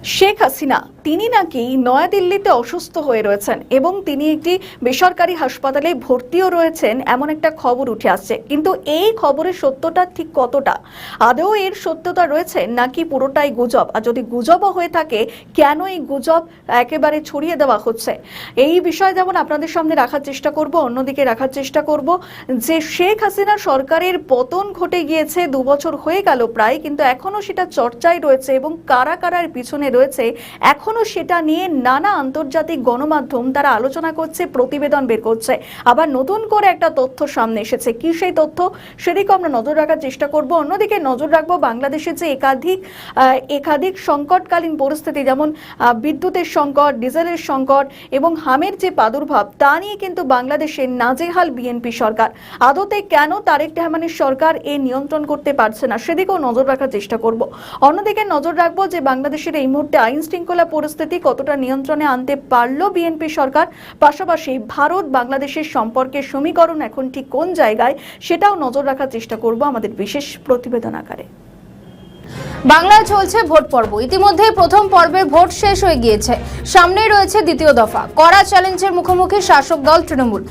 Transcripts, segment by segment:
শেখ হাসিনা তিনি নাকি নয়াদিল্লিতে অসুস্থ হয়ে রয়েছেন এবং তিনি একটি বেসরকারি হাসপাতালে ভর্তিও রয়েছেন এমন একটা খবর উঠে আসছে। কিন্তু এই খবরের সত্যতা ঠিক কতটা, আদৌ এর সত্যতা রয়েছে নাকি পুরোটাই গুজব? আর যদি গুজবও হয়ে থাকে, কেন এই গুজব একেবারে ছড়িয়ে দেওয়া হচ্ছে, এই বিষয়ে যেমন আপনাদের সামনে রাখার চেষ্টা করব, অন্যদিকে রাখার চেষ্টা করব যে শেখ হাসিনা সরকারের পতন ঘটে গিয়েছে, 2 বছর হয়ে গেল প্রায়, কিন্তু এখনো সেটা চর্চায় রয়েছে এবং কারা কারার পিছনে রয়েছে এখনো সেটা নিয়ে নানা আন্তর্জাতিক গণমাধ্যম তারা আলোচনা করছে, প্রতিবেদন বের করছে। আবার নতুন করে একটা তথ্য সামনে এসেছে। কি সেই তথ্য, সেদিকে আমরা নজর রাখার চেষ্টা করব। অন্যদিকে নজর রাখবো বাংলাদেশের যে একাধিক সংকটকালীন পরিস্থিতি, যেমন বিদ্যুতের সংকট, ডিজেলের সংকট এবং হামের যে প্রাদুর্ভাব, তা নিয়ে কিন্তু বাংলাদেশের নাজেহাল বিএনপি সরকার। আদতে কেন তারেক রহমানের সরকার এ নিয়ন্ত্রণ করতে পারছে না, সেদিকেও নজর রাখার চেষ্টা করব। অন্যদিকে নজর রাখবো যে বাংলাদেশের এই মুহূর্তে আইন শৃঙ্খলা পরিস্থিতি কতটা নিয়ন্ত্রণে আনতে পারলো বিএনপি সরকার, পাশাপাশি ভারত বাংলাদেশের সম্পর্কের সমীকরণ এখন ঠিক কোন জায়গায়, সেটাও নজর রাখার চেষ্টা করব আমাদের বিশেষ প্রতিবেদন আকারে। বাংলায় চলছে ভোট পর্ব। ইতিমধ্যে প্রথম পর্বের ভোট শেষ হয়ে গিয়েছে, সামনেই রয়েছে দ্বিতীয় দফা। কড়া চ্যালেঞ্জের মুখোমুখি শাসক দল তৃণমূল।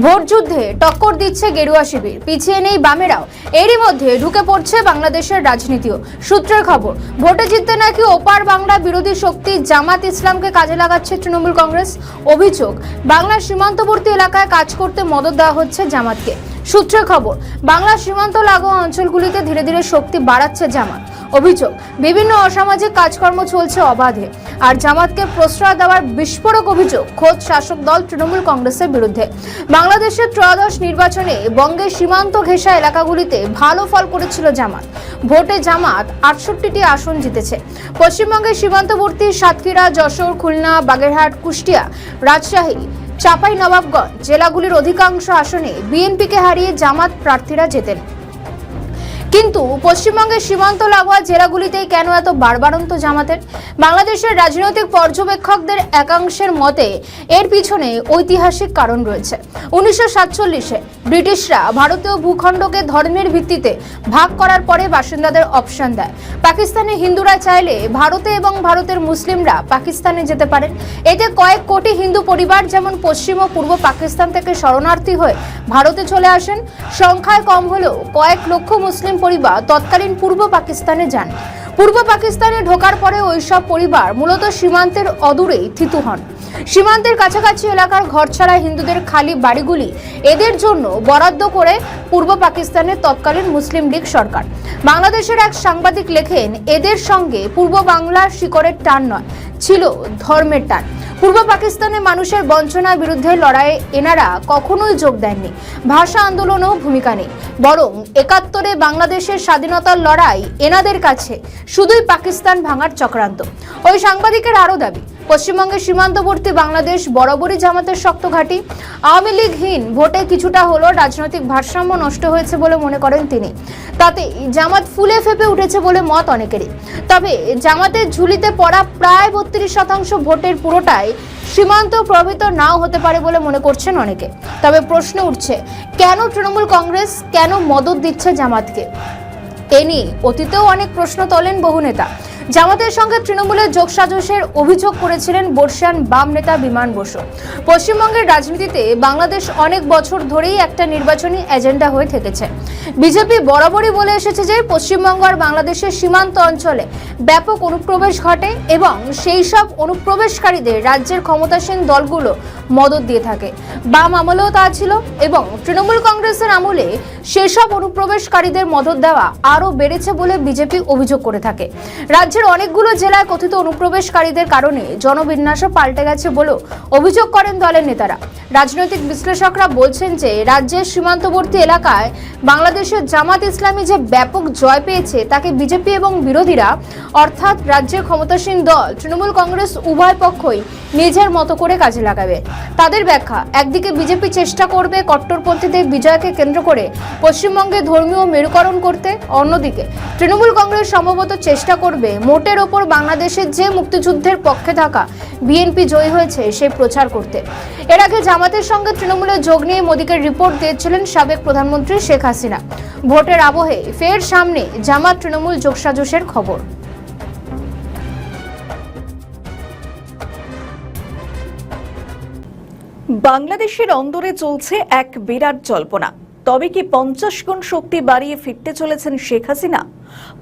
ভোট যুদ্ধে টক্কর দিচ্ছে গেরুয়া শিবির, পিছিয়ে নেই বামেরাও। এরই মধ্যে ঢুকে পড়ছে বাংলাদেশের রাজনীতিও। সূত্রের খবর, ভোটে জিততে নাকি ওপার বাংলা বিরোধী শক্তি জামাত ইসলামকে কাজে লাগাচ্ছে তৃণমূল কংগ্রেস। অভিযোগ, বাংলার সীমান্তবর্তী এলাকায় কাজ করতে মদদ দেওয়া হচ্ছে জামাতকে। সূত্রের খবর, বাংলার সীমান্ত লাগোয়া অঞ্চলগুলিতে ধীরে ধীরে শক্তি বাড়াচ্ছে জামাত। অভিযোগ, বিভিন্ন অসামাজিক কাজকর্ম চলছে অবাধে, আর জামাতকে প্রশ্রয় দেওয়ার বিস্ফোরক অভিযোগ খোদ শাসক দল তৃণমূল কংগ্রেসের বিরুদ্ধে। বাংলাদেশের ত্রয়োদশ নির্বাচনে বঙ্গের সীমান্ত ঘেঁষা এলাকাগুলিতে ভালো ফল করেছিল জামাত। ভোটে জামাত 68টি আসন জিতেছে। পশ্চিমবঙ্গের সীমান্তবর্তী সাতক্ষীরা, যশোর, খুলনা, বাগেরহাট, কুষ্টিয়া, রাজশাহী, চাঁপাইনবাবগঞ্জ জেলাগুলির অধিকাংশ আসনে বিএনপিকে হারিয়ে জামাত প্রার্থীরা জেতেন। কিন্তু পশ্চিমবঙ্গের সীমান্ত লাগোয়া জেলাগুলিতেই কেন এত বাড়বাড়ন্ত জামাতের? বাংলাদেশের রাজনৈতিক পর্যবেক্ষকদের একাংশের মতে এর পিছনে ঐতিহাসিক কারণ রয়েছে। 1947-এ ব্রিটিশরা ভারতীয় ভূখণ্ডকে ধর্মের ভিত্তিতে ভাগ করার পরে বাসিন্দাদের অপশন দেয়। পাকিস্তানি হিন্দুরা চাইলে ভারতে এবং ভারতের মুসলিমরা পাকিস্তানে যেতে পারেন। এতে কয়েক কোটি হিন্দু পরিবার যেমন পশ্চিম ও পূর্ব পাকিস্তান থেকে শরণার্থী হয়ে ভারতে চলে আসেন। সংখ্যায় কম হলেও কয়েক লক্ষ মুসলিম পরিবার তৎকালীন পূর্ব পাকিস্তানে যান। পূর্ব পাকিস্তানে ঢোকার পরে ওইসব পরিবার মূলত সীমান্তের অদূরেই থিতু হন। সীমান্তের কাছাকাছি এলাকার ঘরছাড়া হিন্দুদের খালি বাড়িগুলি এদের জন্য বরাদ্দ করে পূর্ব পাকিস্তানের তৎকালীন মুসলিম লীগ সরকার। বাংলাদেশের এক সাংবাদিক লেখেন, এদের সঙ্গে পূর্ব বাংলার শিকড়ের টান নয়, ছিল ধর্মের টান। পূর্ব পাকিস্তানের মানুষের বঞ্চনার বিরুদ্ধে লড়াইয়ে এনারা কখনোই যোগ দেননি। ভাষা আন্দোলনেও ভূমিকা নেই, বরং 71-এ বাংলাদেশের স্বাধীনতার লড়াই এনাদের কাছে শুধুই পাকিস্তান ভাঙার চক্রান্ত। ওই সাংবাদিকের আরও দাবি, পশ্চিমবঙ্গের সীমান্তবর্তী বাংলাদেশ বরাবরই জামাতের শক্ত ঘাঁটি। আওয়ামী লীগহীন ভোটে কিছুটা হলো রাজনৈতিক ভারসাম্য নষ্ট হয়েছে বলে মনে করেন তিনি। তাতে জামাত ফুলে ফেপে উঠেছে বলে মত অনেকেরই। তবে জামাতের ঝুলিতে পড়া প্রায় 32% ভোটের পুরোটাই সীমান্ত প্রভাবিত নাও হতে পারে বলে মনে করছেন অনেকে। তবে প্রশ্ন উঠছে, কেন তৃণমূল কংগ্রেস কেন মদত দিচ্ছে জামাতকে? এ নিয়ে অতীতেও অনেক প্রশ্ন তোলেন বহু নেতা। জামাতের সঙ্গে তৃণমূলের যোগসাজশের অভিযোগ করেছিলেন বর্ষিয়ান বাম নেতা বিমান বসু। পশ্চিমবঙ্গের রাজনীতিতে বাংলাদেশ অনেক বছর ধরেই একটা নির্বাচনী এজেন্ডা হয়ে থেকেছে। বিজেপি বরাবরই বলে এসেছে যে পশ্চিমবঙ্গ আর বাংলাদেশের সীমান্ত অঞ্চলে ব্যাপক অনুপ্রবেশ ঘটে এবং সেই সব অনুপ্রবেশকারীদের রাজ্যের ক্ষমতাসীন দলগুলো মদত দিয়ে থাকে। বাম আমলেও তা ছিল এবং তৃণমূল কংগ্রেসের আমলে সেসব অনুপ্রবেশকারীদের মদত দেওয়া আরও বেড়েছে বলে বিজেপি অভিযোগ করে থাকে। রাজ্যের অনেকগুলো জেলায় কথিত অনুপ্রবেশকারীদের কারণে জনবিন্যাসও পাল্টে গেছে বলেও অভিযোগ করেন দলের নেতারা। রাজনৈতিক বিশ্লেষকরা বলছেন যে রাজ্যের সীমান্তবর্তী এলাকায় বাংলাদেশের জামাত ইসলামী যে ব্যাপক জয় পেয়েছে তাকে বিজেপি এবং বিরোধীরা, অর্থাৎ রাজ্যের ক্ষমতাসীন দল তৃণমূল কংগ্রেস উভয় পক্ষই নিজের মতো করে কাজে লাগাবে। তাদের ব্যাখ্যা, একদিকে বিজেপি চেষ্টা করবে কট্টরপন্থীদের বিজয়কে কেন্দ্র করে পশ্চিমবঙ্গে ধর্মীয় মেরুকরণ করতে, অন্যদিকে তৃণমূল কংগ্রেস সম্ভবত চেষ্টা করবে মোটের ওপর বাংলাদেশের যে মুক্তিযুদ্ধের পক্ষে থাকা বিএনপি জয়ী হয়েছে সেই প্রচার করতে। এর আগে জামাতের সঙ্গে তৃণমূলের যোগ নিয়ে মোদীকে রিপোর্ট দিয়েছিলেন সাবেক প্রধানমন্ত্রী শেখ হাসিনা। ভোটের আবহে ফের সামনে জামাত তৃণমূল যোগসাজশের খবর। বাংলাদেশের অন্দরে চলছে এক বিরাট জল্পনা। তবে কি 50 গুণ শক্তি বাড়িয়ে ফিরতে চলেছেন শেখ হাসিনা?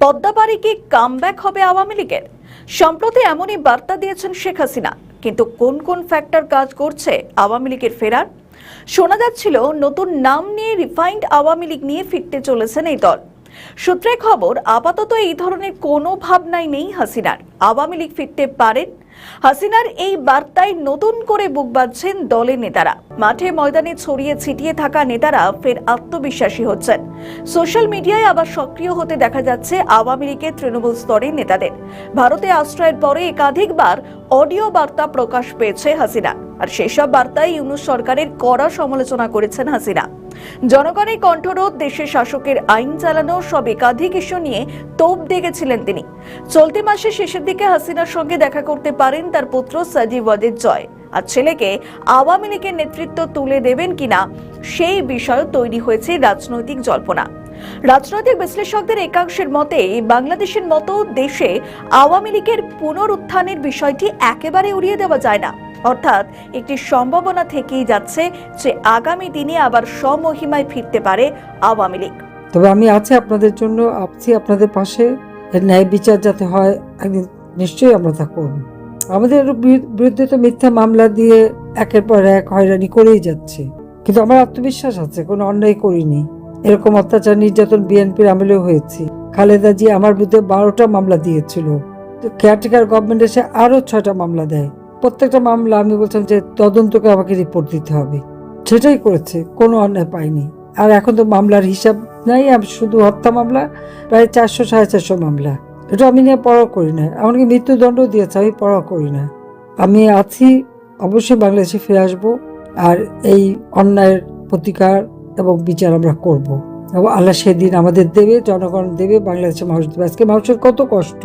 পদ্মাপাড়ি কি কামব্যাক হবে আওয়ামী লীগের? সম্প্রতি এমনই বার্তা দিয়েছেন শেখ হাসিনা, কিন্তু কোন কোন ফ্যাক্টর কাজ করছে আওয়ামী লীগের ফেরার? শোনা যাচ্ছিল নতুন নাম নিয়ে রিফাইন্ড আওয়ামী লীগ নিয়ে ফিরতে চলেছেন এই দল। সূত্রে খবর, আপাতত এই ধরনের কোনো ভাবনাই নেই হাসিনার। আওয়ামী লীগ ফিরতে পারেন। হাসিনার এই বার্তায় নতুন করে বুক বাঁধছেন দলের নেতারা। মাঠে ময়দানে ছড়িয়ে ছিটিয়ে থাকা নেতারা ফের আত্মবিশ্বাসী হচ্ছেন। সোশ্যাল মিডিয়ায় আবার সক্রিয় হতে দেখা যাচ্ছে আওয়ামী লীগের তৃণমূল স্তরের নেতাদের। ভারতে আশ্রয়ের পরে একাধিকবার অডিও বার্তা প্রকাশ পেয়েছে হাসিনা, আর সেসব বার্তায় ইউনূস সরকারের কড়া সমালোচনা করেছেন হাসিনা। জনগণের কণ্ঠরোধ, দেশের শাসকের আইন চালানো, সব একাধিক ইস্যু নিয়ে তোপ দেগেছিলেন তিনি। চলতি মাসের শেষের দিকে হাসিনার সঙ্গে দেখা করতে পারেন তার পুত্র সাজিদ ওয়াজেদ জয়, আর ছেলেকে আওয়ামী লীগের নেতৃত্ব তুলে দেবেন কিনা সেই বিষয়ে তৈরি হয়েছে রাজনৈতিক জল্পনা। রাজনৈতিক বিশ্লেষকদের একাংশের মতে, বাংলাদেশের মতো দেশে আওয়ামী লীগের পুনরুত্থানের বিষয়টি একেবারে উড়িয়ে দেওয়া যায় না। অর্থাৎ একটি সম্ভাবনা থেকেই যাচ্ছে যে আগামী দিনে আবার স্বমহিমায় ফিরতে পারে আওয়ামী লীগ। তবে আমি আছি আপনাদের জন্য, আছি আপনাদের পাশে। এর ন্যায় বিচার যাতে হয়, একদিন নিশ্চয়ই আমরা তা করব। আমাদের বিরুদ্ধে তো মিথ্যা মামলা দিয়ে একের পর এক হয়রানি করেই যাচ্ছে, কিন্তু আমার আত্মবিশ্বাস আছে কোনো অন্যায় করিনি। এরকম অত্যাচার নির্যাতন বিএনপির আমলেও হয়েছে। খালেদা জি আমার বিরুদ্ধে 12টা মামলা দিয়েছিল, কেয়ারটেকার গভর্নমেন্ট এসে আরো 6টা মামলা দেয়। প্রত্যেকটা মামলা আমি বলছিলাম যে তদন্তকে আমাকে রিপোর্ট দিতে হবে, সেটাই করেছে, কোনো অন্যায় পাইনি। আর এখন তো মামলার হিসাব নাই, আমি শুধু হত্যা মামলা প্রায় 400-450 মামলা, এটা আমি নিয়ে পড়া করি না। এমনকি মৃত্যুদণ্ড দিয়েছে, আমি পড়া করি না। আমি আছি, অবশ্যই বাংলাদেশে ফিরে আসবো, আর এই অন্যায়ের প্রতিকার এবং বিচার আমরা করব। এবং আল্লাহ সেদিন আমাদের দেবে, জনগণ দেবে, বাংলাদেশের মানুষ দেবে। আজকে মানুষের কত কষ্ট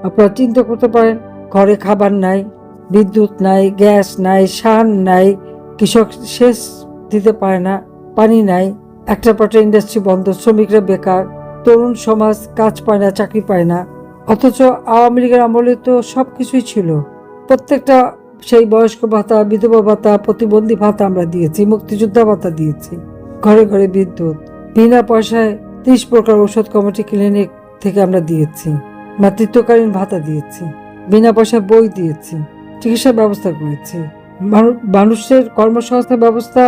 আপনারা চিন্তা করতে পারেন। ঘরে খাবার নাই, বিদ্যুৎ নাই, গ্যাস নাই, সার নাই, কৃষক সেচ দিতে পারে না, পানি নাই, একটা পাটা ইন্ডাস্ট্রি বন্ধ, শ্রমিকরা বেকার, তরুণ সমাজ কাজ পায় না, চাকরি পায় না। অথচ আওয়ামী লীগের আমলে তো সবকিছুই ছিল। প্রত্যেকটা সেই বয়স্ক ভাতা, বিধবা ভাতা, প্রতিবন্ধী ভাতা আমরা দিয়েছি, মুক্তিযোদ্ধা ভাতা দিয়েছি, ঘরে ঘরে বিদ্যুৎ, বিনা পয়সায় 30 প্রকার ঔষধ কমিটি ক্লিনিক থেকে আমরা দিয়েছি, মাতৃত্বকালীন ভাতা দিয়েছি, বিনা পয়সায় বই দিয়েছি, চিকিৎসার ব্যবস্থা করেছি, মানুষের কর্মসংস্থান ব্যবস্থা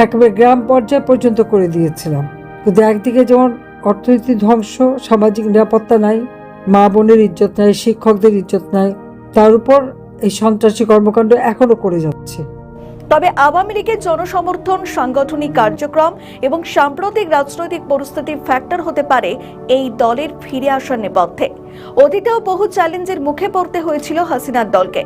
একেবারে গ্রাম পর্যায়ে পর্যন্ত করে দিয়েছিলাম। কিন্তু একদিকে যেমন অর্থনীতি ধ্বংস, সামাজিক নিরাপত্তা নাই, মা বোনের ইজ্জত নাই, শিক্ষকদের ইজ্জত নাই, তার উপর এই সন্ত্রাসী কর্মকাণ্ড এখনো করে যাচ্ছে। তবে আওয়ামী লীগের জনসমর্থন, সাংগঠনিক কার্যক্রম এবং সাম্প্রতিক রাজনৈতিক পরিস্থিতি ফ্যাক্টর হতে পারে এই দলের ফিরে আসার নেপথ্যে। অতীতেও বহু চ্যালেঞ্জের মুখে পড়তে হয়েছিল হাসিনার দলকে,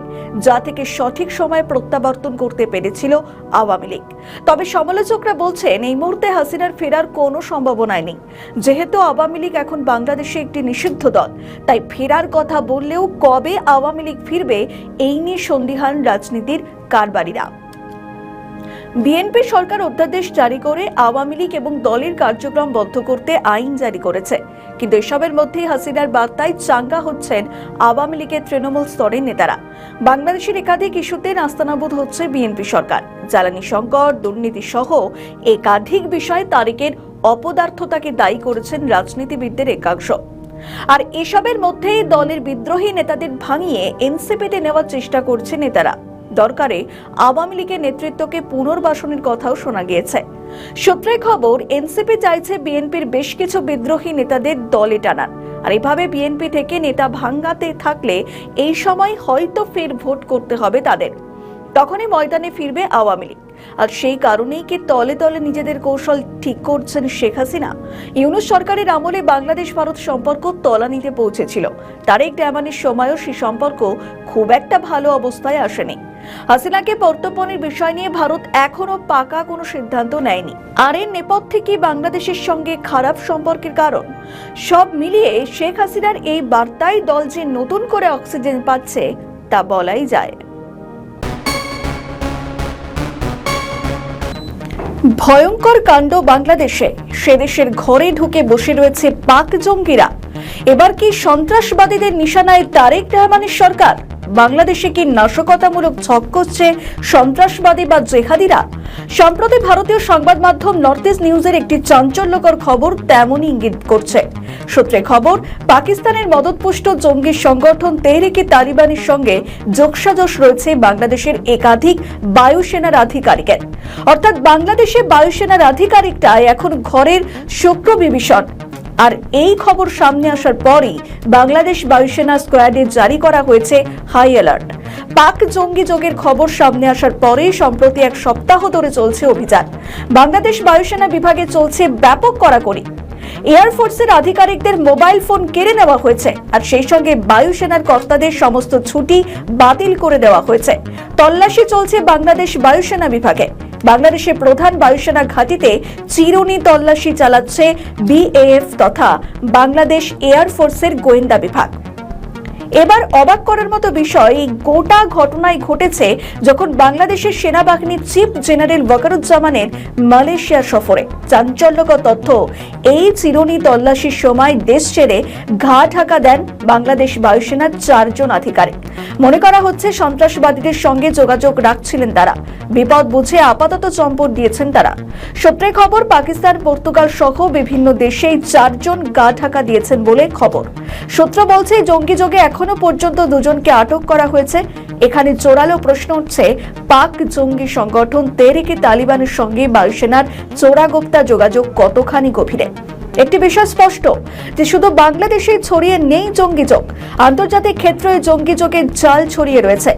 যা থেকে সঠিক সময়ে প্রত্যাবর্তন করতে পেরেছিল আওয়ামী লীগ। তবে সমালোচকরা বলছেন এই মুহূর্তে হাসিনার ফেরার কোনো সম্ভাবনাই নেই। যেহেতু আওয়ামী লীগ এখন বাংলাদেশে একটি নিষিদ্ধ দল, তাই ফেরার কথা বললেও কবে আওয়ামী লীগ ফিরবে এই নিয়ে সন্দিহান রাজনীতির কারবারিরা। বিএনপি সরকার অধ্যাদেশ জারি করে আওয়ামী লীগ এবং দলের কার্যক্রম বন্ধ করতে আইন জারি করেছে, কিন্তু এসবের মধ্যেই হাসিনার বার্তায় চাঙ্গা হচ্ছেন আওয়ামী লীগের তৃণমূল স্তরের নেতারা। বাংলাদেশের একাধিক ইস্যুতে নাস্তানাবুদ হচ্ছে বিএনপি সরকার। জ্বালানি সংকট, দুর্নীতি সহ একাধিক বিষয়ে তারেকের অপদার্থতাকে দায়ী করেছেন রাজনীতিবিদদের একাংশ। আর এসবের মধ্যেই দলের বিদ্রোহী নেতাদের ভাঙিয়ে এনসিপিতে নেওয়ার চেষ্টা করছে নেতারা। দরকারে আওয়ামী লীগের নেতৃত্বকে পুনর্বাসনের কথাও শোনা গিয়েছে। সূত্রে খবর, এনসিপি চাইছে বিএনপির বেশ কিছু বিদ্রোহী নেতাদের দলে টানার। আর এভাবে বিএনপি থেকে নেতা ভাঙাতে থাকলে এই সময় হয়তো ফের ভোট করতে হবে তাদের, তখনই ময়দানে ফিরবে আওয়ামী লীগ। আর সেই কারণেই কি তলে তলে নিজেদের কৌশল ঠিক করছেন শেখ হাসিনা? ইউনূস সরকারের আমলে বাংলাদেশ ভারত সম্পর্ক তলানিতে পৌঁছেছিল। তারেক রহমানের সময়ও সেই সম্পর্ক খুব একটা ভালো অবস্থায় আসেনি। হাসিনাকে প্রত্যর্পণের বিষয় নিয়ে ভারত এখনো পাকা কোনো সিদ্ধান্ত নেয়নি। আর এর নেপথ্যে কি বাংলাদেশের সঙ্গে খারাপ সম্পর্কের কারণ? সব মিলিয়ে শেখ হাসিনার এই বার্তায় দল যে নতুন করে অক্সিজেন পাচ্ছে তা বলাই যায়। ভয়ঙ্কর কাণ্ড বাংলাদেশে। সে দেশের ঘরে ঢুকে বসে রয়েছে পাক জঙ্গিরা। এবার কি সন্ত্রাসবাদীদের নিশানায় তারেক রহমানের সরকার? বাংলাদেশে কি নাশকতামূলক ছক কষছে সন্ত্রাসবাদী বা জেহাদিরা? সম্প্রতি ভারতীয় সংবাদ মাধ্যম নর্থ ইস্ট নিউজের একটি চাঞ্চল্যকর খবর তেমনই ইঙ্গিত করছে। সূত্রে খবর, পাকিস্তানের মদতপুষ্ট জঙ্গি সংগঠন তেহরিকে তালিবানের সঙ্গে যোগসাজশ রয়েছে বাংলাদেশের একাধিক বায়ুসেনার আধিকারিকের। অর্থাৎ বাংলাদেশে বায়ুসেনার আধিকারিকটা এখন ঘরের শুক্র বিভীষণ। আর এই খবর সামনে আসার পরই বাংলাদেশ বায়ুসেনা স্কোয়াডে জারি করা হয়েছে হাই অ্যালার্ট। পাক জঙ্গি যোগের খবর সামনে আসার পরেই সম্প্রতি এক সপ্তাহ ধরে চলছে অভিযান। বাংলাদেশ বায়ুসেনা বিভাগে চলছে ব্যাপক কড়াকড়ি। এয়ারফোর্সের আধিকারিকদের মোবাইল ফোন কেড়ে নেওয়া হয়েছে, আর সেই সঙ্গে বায়ুসেনার কর্তাদের সমস্ত ছুটি বাতিল করে দেওয়া হয়েছে। তল্লাশি চলছে বাংলাদেশ বায়ুসেনা বিভাগে। বাংলাদেশের প্রধান বায়ুসেনা ঘাঁটিতে চিরুনি তল্লাশি চালাচ্ছে বিএএফ তথা বাংলাদেশ এয়ারফোর্সের গোয়েন্দা বিভাগ। এবার অবাক করার মতো বিষয়, এই গোটা ঘটনায় ঘটেছে যখন বাংলাদেশের সেনাবাহিনীর চিফ জেনারেল ওয়াকারুজ্জামানের মালয়েশিয়া সফরে। চাঞ্চল্যকর তথ্য, এই চিরুনি তল্লাশির সময় দেশ ছেড়ে ঘা ঢাকা দেন বাংলাদেশ বায়ুসেনার 4 জন আধিকারিক। মনে করা হচ্ছে সন্ত্রাসবাদীদের সঙ্গে যোগাযোগ রাখছিলেন তারা। বিপদ বুঝে আপাতত চম্পট দিয়েছেন তারা। সূত্রে খবর, পাকিস্তান, পর্তুগাল সহ বিভিন্ন দেশে 4 জন গা ঢাকা দিয়েছেন বলে খবর। সূত্র বলছে, জঙ্গি যোগে এখনো পর্যন্ত 2 জনকে আটক করা হয়েছে। এখানে জোরালো প্রশ্ন উঠছে, পাক জঙ্গি সংগঠন তেহরিকে তালিবানের সঙ্গে বায়ুসেনার চোরাগোপ্তা যোগাযোগ কতখানি গভীরে। একটি বিষয় স্পষ্ট যে শুধু বাংলাদেশেই ছড়িয়ে নেই জঙ্গি যোগ, আন্তর্জাতিক ক্ষেত্রে জঙ্গি যোগের জাল ছড়িয়ে রয়েছে।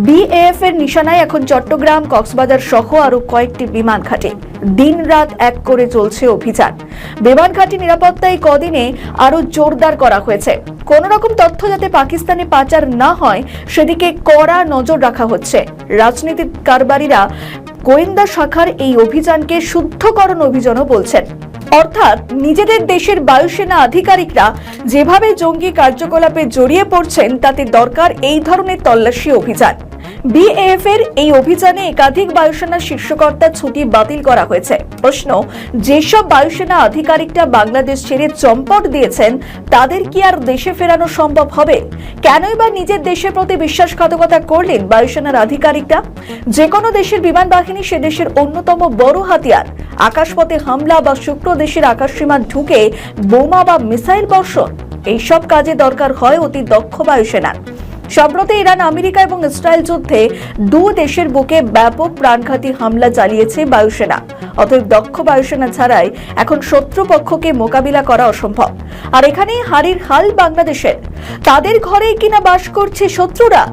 বিএএফ এর নিশানায় এখন চট্টগ্রাম, কক্সবাজার সহ আরো কয়েকটি বিমান ঘাঁটি। দিন রাত এক করে চলছে অভিযান। বিমান ঘাঁটি নিরাপত্তা এই কদিনে আরো জোরদার করা হয়েছে। কোন রকম তথ্য যাতে পাকিস্তানে পাচার না হয় সেদিকে কড়া নজর রাখা হচ্ছে। রাজনীতির কারবারিরা গোয়েন্দা শাখার এই অভিযানকে শুদ্ধকরণ অভিযানও বলছেন। অর্থাৎ নিজেদের দেশের বায়ুসেনা আধিকারিকরা যেভাবে জঙ্গি কার্যকলাপে জড়িয়ে পড়ছেন, তাতে দরকার এই ধরনের তল্লাশি অভিযান। বিএএফ এর এই অভিযানে একাধিক বায়ুসেনা শীর্ষকর্তার ছুটি বাতিল করা হয়েছে। প্রশ্ন, যেসব বায়ুসেনা আধিকারিকরা বাংলাদেশ ছেড়ে চম্পট দিয়েছেন তাদের কি আর দেশে ফেরানো সম্ভব হবে? কেনই বা নিজের দেশের প্রতি বিশ্বাসঘাতকতা করলেন বায়ুসেনার আধিকারিকরা? যে কোনো দেশের বিমান বাহিনী সে দেশের অন্যতম বড় হাতিয়ার। আকাশপথে হামলা বা শুক্র দেশের আকাশসীমা ঢুকে বোমা বা মিসাইল বর্ষণ, এইসব কাজে দরকার হয় অতি দক্ষ বায়ুসেনার। সম্প্রতি ইরান, আমেরিকা এবং ইসরায়েল যুদ্ধে 2 দেশের বুকে ব্যাপক প্রাণঘাতী হামলা চালিয়েছে বায়ুসেনা। অতএব দক্ষ বায়ুসেনা ছাড়াই এখন শত্রুপক্ষকে মোকাবিলা করা অসম্ভব। আর এখানেই হারির হাল বাংলাদেশের। তাদের ঘরেই কিনা বাস করছে শত্রুরা।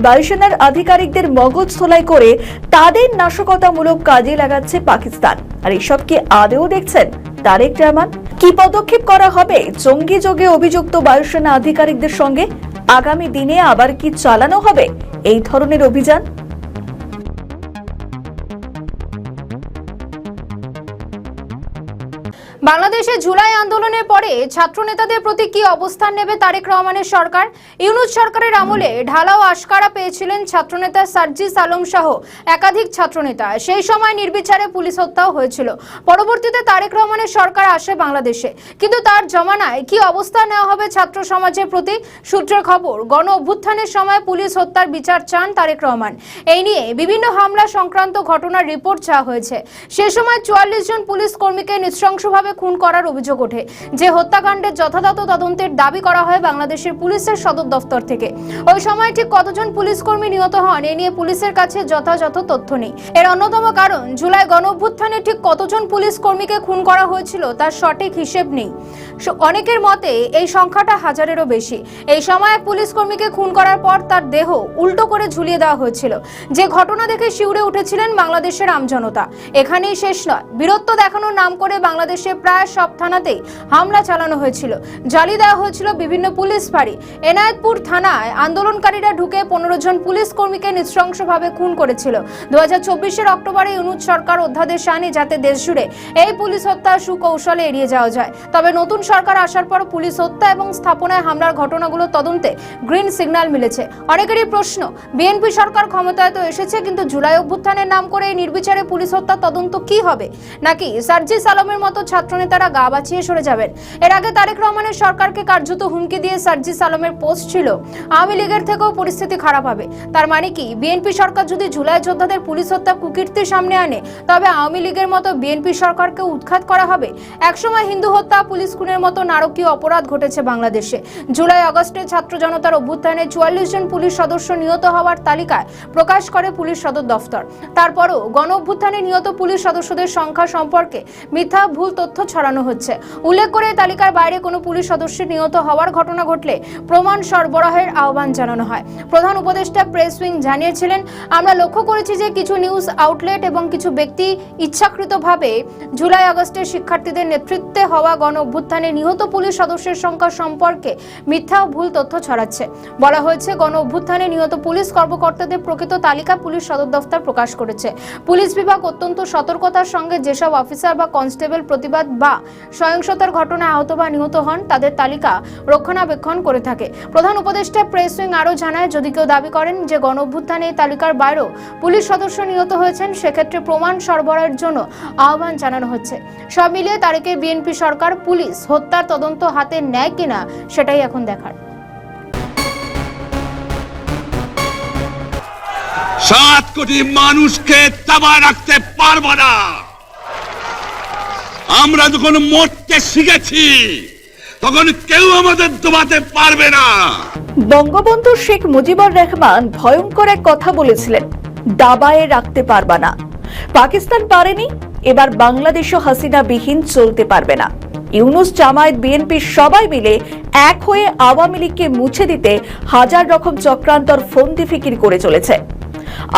বায়ুসেনার আধিকারিকদের মগজ ধোলাই করে তাদের নাশকতামূলক কাজে লাগাচ্ছে পাকিস্তান। আর এসব কি আদেও দেখছেন তারেক রহমান? কি পদক্ষেপ করা হবে জঙ্গি যোগে অভিযুক্ত বায়ুসেনা আধিকারিকদের সঙ্গে? আগামী দিনে আবার কি চালানো হবে এই ধরনের অভিযান? বাংলাদেশে জুলাই আন্দোলনের পরে ছাত্র নেতাদের প্রতি কি অবস্থান নেবে তারেক রহমানের সরকার? ইউনূস সরকারের আমলে ঢালাও আশকারা পেয়েছিলেন ছাত্রনেতা সার্জিস আলম সহ একাধিক ছাত্রনেতা। সেই সময় নির্বিচারে পুলিশ হত্যাও হয়েছিল। পরবর্তীতে তারেক রহমানের সরকার আসে বাংলাদেশে, কিন্তু তার জমানায় কি অবস্থান নেওয়া হবে ছাত্র সমাজের প্রতি? সূত্রের খবর, গণ অভ্যুত্থানের সময় পুলিশ হত্যার বিচার চান তারেক রহমান। এই নিয়ে বিভিন্ন হামলা সংক্রান্ত ঘটনার রিপোর্ট চাওয়া হয়েছে। সে সময় 44 জন পুলিশ কর্মীকে নৃশংসভাবে খুন করার অভিযোগ ওঠে, যে হত্যাকাণ্ডের যথাযথ তদন্তের দাবি করা হয় বাংলাদেশের পুলিশের সদর দফতর থেকে। ওই সময় ঠিক কতজন পুলিশ কর্মী নিহত হন এ নিয়ে পুলিশের কাছে যথাযথ তথ্য নেই। এর অন্যতম কারণ, জুলাই গণ অভ্যুত্থানে ঠিক কতজন পুলিশ কর্মীকে খুন করা হয়েছিল তার সঠিক হিসেব নেই। অনেকের মতে এই সংখ্যাটা 1000-এরও বেশি। এই সময় এক পুলিশ কর্মীকে খুন করার পর তার দেহ উল্টো করে ঝুলিয়ে দেওয়া হয়েছিল, যে ঘটনা দেখে শিউরে উঠেছিলেন বাংলাদেশের আমজনতা। এখানেই শেষ নয়, বীরত্ব দেখানোর নাম করে বাংলাদেশে প্রায় সব থানাতেই হামলা চালানো হয়েছিল, জ্বালিয়ে দেওয়া হয়েছিল বিভিন্ন পুলিশ ফাঁড়ি। এনায়েতপুর থানায় আন্দোলনকারীরা ঢুকে 15 জন পুলিশ কর্মীকে নৃশংসভাবে খুন করেছিল। 2024-এর অক্টোবরে ইউনূস সরকার অধ্যাদেশ আনে যাতে দেশ জুড়ে এই পুলিশ হত্যা সুকৌশলে এড়িয়ে যাওয়া যায়। তবে নতুন সরকার আসার পর পুলিশ হত্যা এবং স্থাপনায় হামলার ঘটনাগুলো তদন্তে গ্রিন সিগন্যাল মিলেছে। অনেকেরই প্রশ্ন, বিএনপি সরকার ক্ষমতায় তো এসেছে, কিন্তু জুলাই অভ্যুত্থানের নাম করে এই নির্বিচারে পুলিশ হত্যা তদন্ত কি হবে? নাকি সার্জিস আলমের মতো ছাত্র ছাত্রনেতারা গা বাঁচিয়ে সরে যাবেন। এর আগে তারেক রহমানের সরকারকে কার্যত হুমকি দিয়ে সার্জিস আলমের পোস্ট ছিল আওয়ামী লীগের থেকেও পরিস্থিতি খারাপ হবে। তার মানে কি, বিএনপি সরকার যদি জুলাই যোদ্ধাদের পুলিশ হত্যা কুকীর্তি সামনে আনে তবে আওয়ামী লীগের মতো বিএনপি সরকারকে উৎখাত করা হবে। একসময় হিন্দু হত্যা, পুলিশ খুনের মতো নারকীয় অপরাধ ঘটেছে বাংলাদেশে। জুলাই আগস্টে ছাত্র জনতার অভ্যুত্থানে 44 জন পুলিশ সদস্য নিহত হওয়ার তালিকায় প্রকাশ করে পুলিশ সদর দফতর। তারপরও গণ অভ্যুত্থানে নিহত পুলিশ সদস্যদের সংখ্যা সম্পর্কে মিথ্যা ভুল তথ্য ছড়ানো হচ্ছে। উল্লেখ করে তালিকার বাইরে কোনো পুলিশ সদস্যের নিহত হওয়ার ঘটনা ঘটলে প্রমাণ সরবরাহের আহ্বান জানানো হয়। প্রধান উপদেষ্টা প্রেস উইং জানিয়েছিলেন, আমরা লক্ষ্য করেছি যে কিছু নিউজ আউটলেট এবং কিছু ব্যক্তি ইচ্ছাকৃতভাবে জুলাই আগস্টের শিক্ষার্থীদের নেতৃত্বে হওয়া গণ অভ্যুত্থানে নিহত পুলিশ সদস্যের সংখ্যা সম্পর্কে মিথ্যা ভুল তথ্য ছড়াচ্ছে। বলা হয়েছে, গণ অভ্যুত্থানে নিহত পুলিশ কর্মকর্তাদের প্রকৃত তালিকা পুলিশ সদর দফতর প্রকাশ করেছে। পুলিশ বিভাগ অত্যন্ত সতর্কতার সঙ্গে যেসব অফিসার বা কনস্টেবল প্রতিবাদ বা সহিংসতার ঘটনায় আহত বা নিহত হন তাদের তালিকা রক্ষণাবেক্ষণ করে থাকে। প্রধান উপদেষ্টা প্রেস উইং আরও জানায়, যদি কেউ দাবি করেন যে গণ অভ্যুত্থানে এই তালিকার বাইরেও পুলিশ সদস্য নিহত হয়েছেন, সেক্ষেত্রে প্রমাণ সরবরাহের জন্য আহ্বান জানানো হচ্ছে। সব মিলিয়ে তারেকের বিএনপি সরকার পুলিশ হত্যার তদন্ত হাতে নেয় কিনা সেটাই এখন দেখার। 7 কোটি মানুষকে দাবায় রাখতে পারবো না। আমরা যখন মরতে শিখেছি তখন কেউ আমাদের দবাতে পারবে না। বঙ্গবন্ধু শেখ মুজিবুর রহমান ভয়ঙ্কর এক কথা বলেছিলেন, দাবায়ে রাখতে পারবা না। পাকিস্তান পারেনি, এবার বাংলাদেশও হাসিনা বিহীন চলতে পারবে না। ইউনূস, জামায়াত, বিএনপি সবাই মিলে এক হয়ে আওয়ামী লীগকে মুছে দিতে হাজার রকম চক্রান্তর ফন্দি ফিকির করে চলেছে।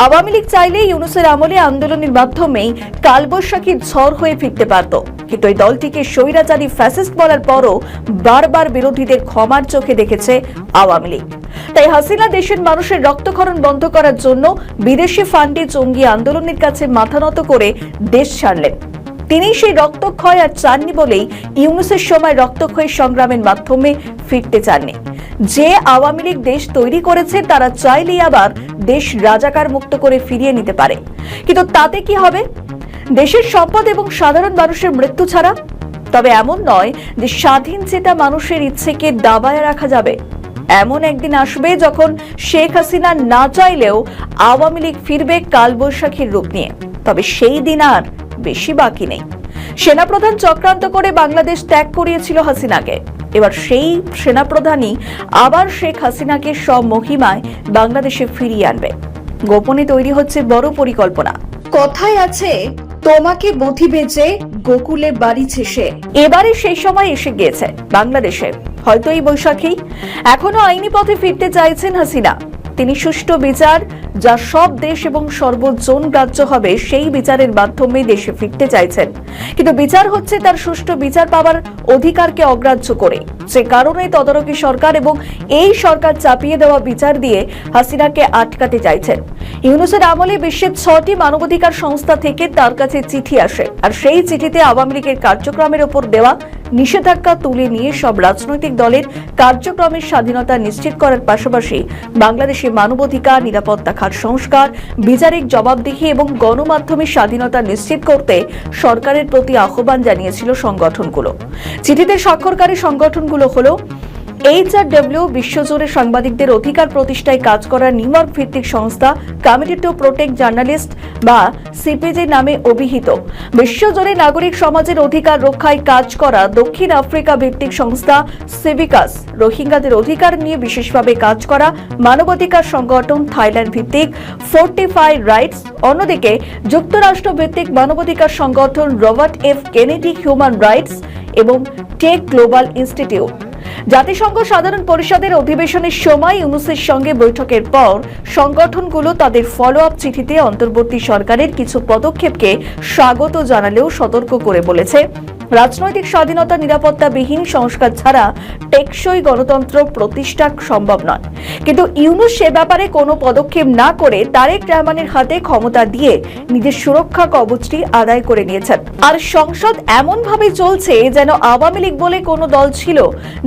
আওয়ামী লীগ চাইলে ইউনূসের আমলে আন্দোলনের মাধ্যমেই কালবৈশাখী ঝড় হয়ে ফিরতে পারত, কিন্তু এই দলটিকে স্বৈরাচারী ফ্যাসিস্ট বলার পরও বারবার বিরোধীদের ক্ষমার চোখে দেখেছে আওয়ামী লীগ। তাই হাসিনা দেশের মানুষের রক্তক্ষরণ বন্ধ করার জন্য বিদেশি ফান্ডে জঙ্গি আন্দোলনের কাছে মাথা নত করে দেশ ছাড়লেন। তিনি সেই রক্তক্ষয় আর চাননি বলেই ইউনূসের সময় রক্তক্ষয়ী সংগ্রামের মাধ্যমে ফিরতে চাননি। যে আওয়ামী লীগ দেশ তৈরি করেছে তারা চাইলেই আবার দেশ রাজাকার মুক্ত করে ফিরিয়ে নিতে পারে, কিন্তু তাতে কি হবে? দেশের সম্পদ এবং সাধারণ মানুষের মৃত্যু ছাড়া। তবে এমন নয় যে স্বাধীন চেতা মানুষের ইচ্ছেকে দাবায় রাখা যাবে। এমন একদিন আসবে যখন শেখ হাসিনা না চাইলেও আওয়ামী লীগ ফিরবে কালবৈশাখীর রূপ নিয়ে। তবে সেই দিন আর বেশি বাকি নেই। সেনাপ্রধান চক্রান্ত করে বাংলাদেশ ত্যাগ করিয়েছিল হাসিনাকে। এবার সেই সেনাপ্রধানই আবার শেখ হাসিনাকে সব মহিমায় বাংলাদেশে ফিরিয়ে আনবে। গোপনে তৈরি হচ্ছে বড় পরিকল্পনা। কথায় আছে, তোমাকে বধিবে যে গোকুলে বাড়িছে সে। এবারে সেই সময় এসে গিয়েছে বাংলাদেশে। হয়তো এই বৈশাখী এখনো আইনি পথে ফিরতে চাইছেন হাসিনা। তিনি সুষ্ঠু বিচার, যা সব দেশ এবং সর্বজন গ্রাহ্য হবে, সেই বিচারের মাধ্যমে দেশে ফিরতে চাইছেন। কিন্তু বিচার হচ্ছে তার সুষ্ঠু বিচার পাওয়ার অধিকারকে অগ্রাহ্য করে। যে কারণে তদারকি সরকার এবং এই সরকার চাপিয়ে দেওয়া বিচার দিয়ে হাসিনাকে আটকাতে চাইছেন। ইউনূসের আমলে বিশ্বের 6টি মানবাধিকার সংস্থা থেকে তার কাছে চিঠি আসে, আর সেই চিঠিতে আওয়ামী লীগের কার্যক্রমের উপর দেওয়া নিষেধাজ্ঞা তুলে নিয়ে সব রাজনৈতিক দলের কার্যক্রমের স্বাধীনতা নিশ্চিত করার পাশাপাশি বাংলাদেশে মানবাধিকার, নিরাপত্তা খাত সংস্কার, বিচারিক জবাবদিহি এবং গণমাধ্যমের স্বাধীনতা নিশ্চিত করতে সরকারের প্রতি আহ্বান জানিয়েছিল সংগঠনগুলো। চিঠিতে স্বাক্ষরকারী সংগঠনগুলো হলো HRW, বিশ্বজুড়ে সাংবাদিকদের অধিকার প্রতিষ্ঠায় কাজ করা নিউইয়র্ক ভিত্তিক সংস্থা কমিটি টু প্রোটেক্ট জার্নালিস্ট বা CPJ নামে অভিহিত, বিশ্বজুড়ে নাগরিক সমাজের অধিকার রক্ষায় কাজ করা দক্ষিণ আফ্রিকা ভিত্তিক সংস্থা সিভিকাস, রোহিঙ্গাদের অধিকার নিয়ে বিশেষভাবে কাজ করা মানবাধিকার সংগঠন থাইল্যান্ড ভিত্তিক ফোর্টিফাই রাইটস, অন্যদিকে যুক্তরাষ্ট্র ভিত্তিক মানবাধিকার সংগঠন Robert F. Kennedy human rights এবং টেক গ্লোবাল ইনস্টিটিউট। জাতিসংঘ সাধারণ পরিষদের অধিবেশনের সময় ইউনূসের সঙ্গে বৈঠকের পর সংগঠনগুলো তাদের ফলো আপ চিঠিতে অন্তর্বর্তী সরকারের কিছু পদক্ষেপকে স্বাগত জানালেও সতর্ক করে বলেছে, রাজনৈতিক স্বাধীনতা, নিরাপত্তাবিহীন সংস্কার ছাড়া টেকসই গণতন্ত্র প্রতিষ্ঠা সম্ভব নয়। কিন্তু ইউনূস সে ব্যাপারে কোনো পদক্ষেপ না করে তারেক রহমানের হাতে ক্ষমতা দিয়ে নিজের সুরক্ষা কবচটি আদায় করে নিয়েছেন। আর সংসদ এমন ভাবে চলছে যেন আওয়ামী লীগ বলে কোনো দল ছিল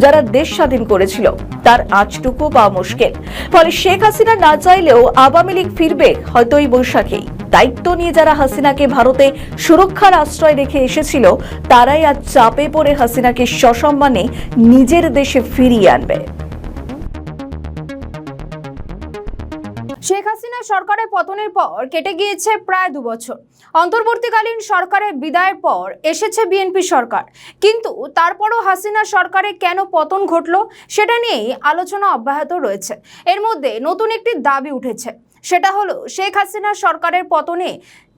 যারা দেশ স্বাধীন করেছিল, তার আঁচটুকু পাওয়া মুশকিল। ফলে শেখ হাসিনা না চাইলেও আওয়ামী লীগ ফিরবে হয়তো এই বৈশাখেই। দায়িত্ব নিয়ে যারা হাসিনাকে ভারতে সুরক্ষার আশ্রয় রেখে এসেছিল, তারাই আজ চাপে পড়ে হাসিনাকে সসম্মানে নিজের দেশে ফিরিয়ে আনবে। শেখ হাসিনা সরকারের পতনের পর কেটে গিয়েছে প্রায় 2 বছর। অন্তর্বর্তীকালীন সরকারের বিদায়ের পর এসেছে বিএনপি সরকার, কিন্তু তারপরও হাসিনা সরকারের কেন পতন ঘটল সেটা নিয়েই আলোচনা অব্যাহত রয়েছে। এর মধ্যে নতুন একটি দাবি উঠেছে, সেটা হলো শেখ হাসিনা সরকারের পতনে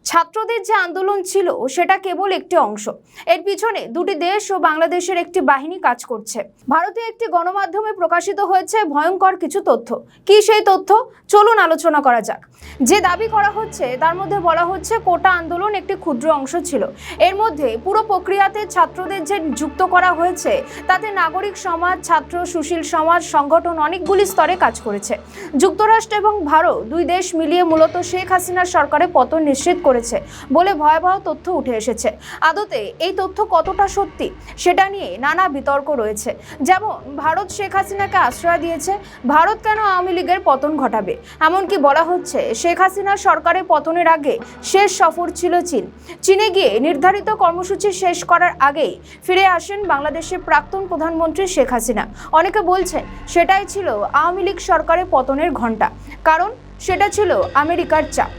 ছাত্রদের যে আন্দোলন ছিল সেটা কেবল একটি অংশ। এর পিছনে দুটি দেশ ও বাংলাদেশের একটি বাহিনী কাজ করছে। ভারতে একটি গণমাধ্যমে প্রকাশিত হয়েছে ভয়ঙ্কর কিছু তথ্য। কি সেই তথ্য, চলুন আলোচনা করা যাক। যে দাবি করা হচ্ছে তার মধ্যে বলা হচ্ছে কোটা আন্দোলন একটি ক্ষুদ্র অংশ ছিল। এর মধ্যে পুরো প্রক্রিয়াতে ছাত্রদের যে যুক্ত করা হয়েছে তাতে নাগরিক সমাজ, ছাত্র, সুশীল সমাজ, সংগঠন অনেকগুলি স্তরে কাজ করেছে। যুক্তরাষ্ট্র এবং ভারত দুই দেশ মিলিয়ে মূলত শেখ হাসিনার সরকারের পতন নিশ্চিত করেছে বলে ভয়াবহ তথ্য উঠে এসেছে। আদতে এই তথ্য কতটা সত্যি সেটা নিয়ে নানা বিতর্ক রয়েছে। যেমন ভারত শেখ হাসিনাকে আশ্রয় দিয়েছে, ভারত কেন আওয়ামী লীগের পতন ঘটাবে? এমনকি বলা হচ্ছে শেখ হাসিনা সরকারের পতনের আগে শেষ সফর ছিল চীনে গিয়ে নির্ধারিত কর্মসূচি শেষ করার আগেই ফিরে আসেন বাংলাদেশের প্রাক্তন প্রধানমন্ত্রী শেখ হাসিনা। অনেকে বলছেন সেটাই ছিল আওয়ামী লীগ সরকারের পতনের ঘণ্টা, কারণ সেটা ছিল আমেরিকার চাপ।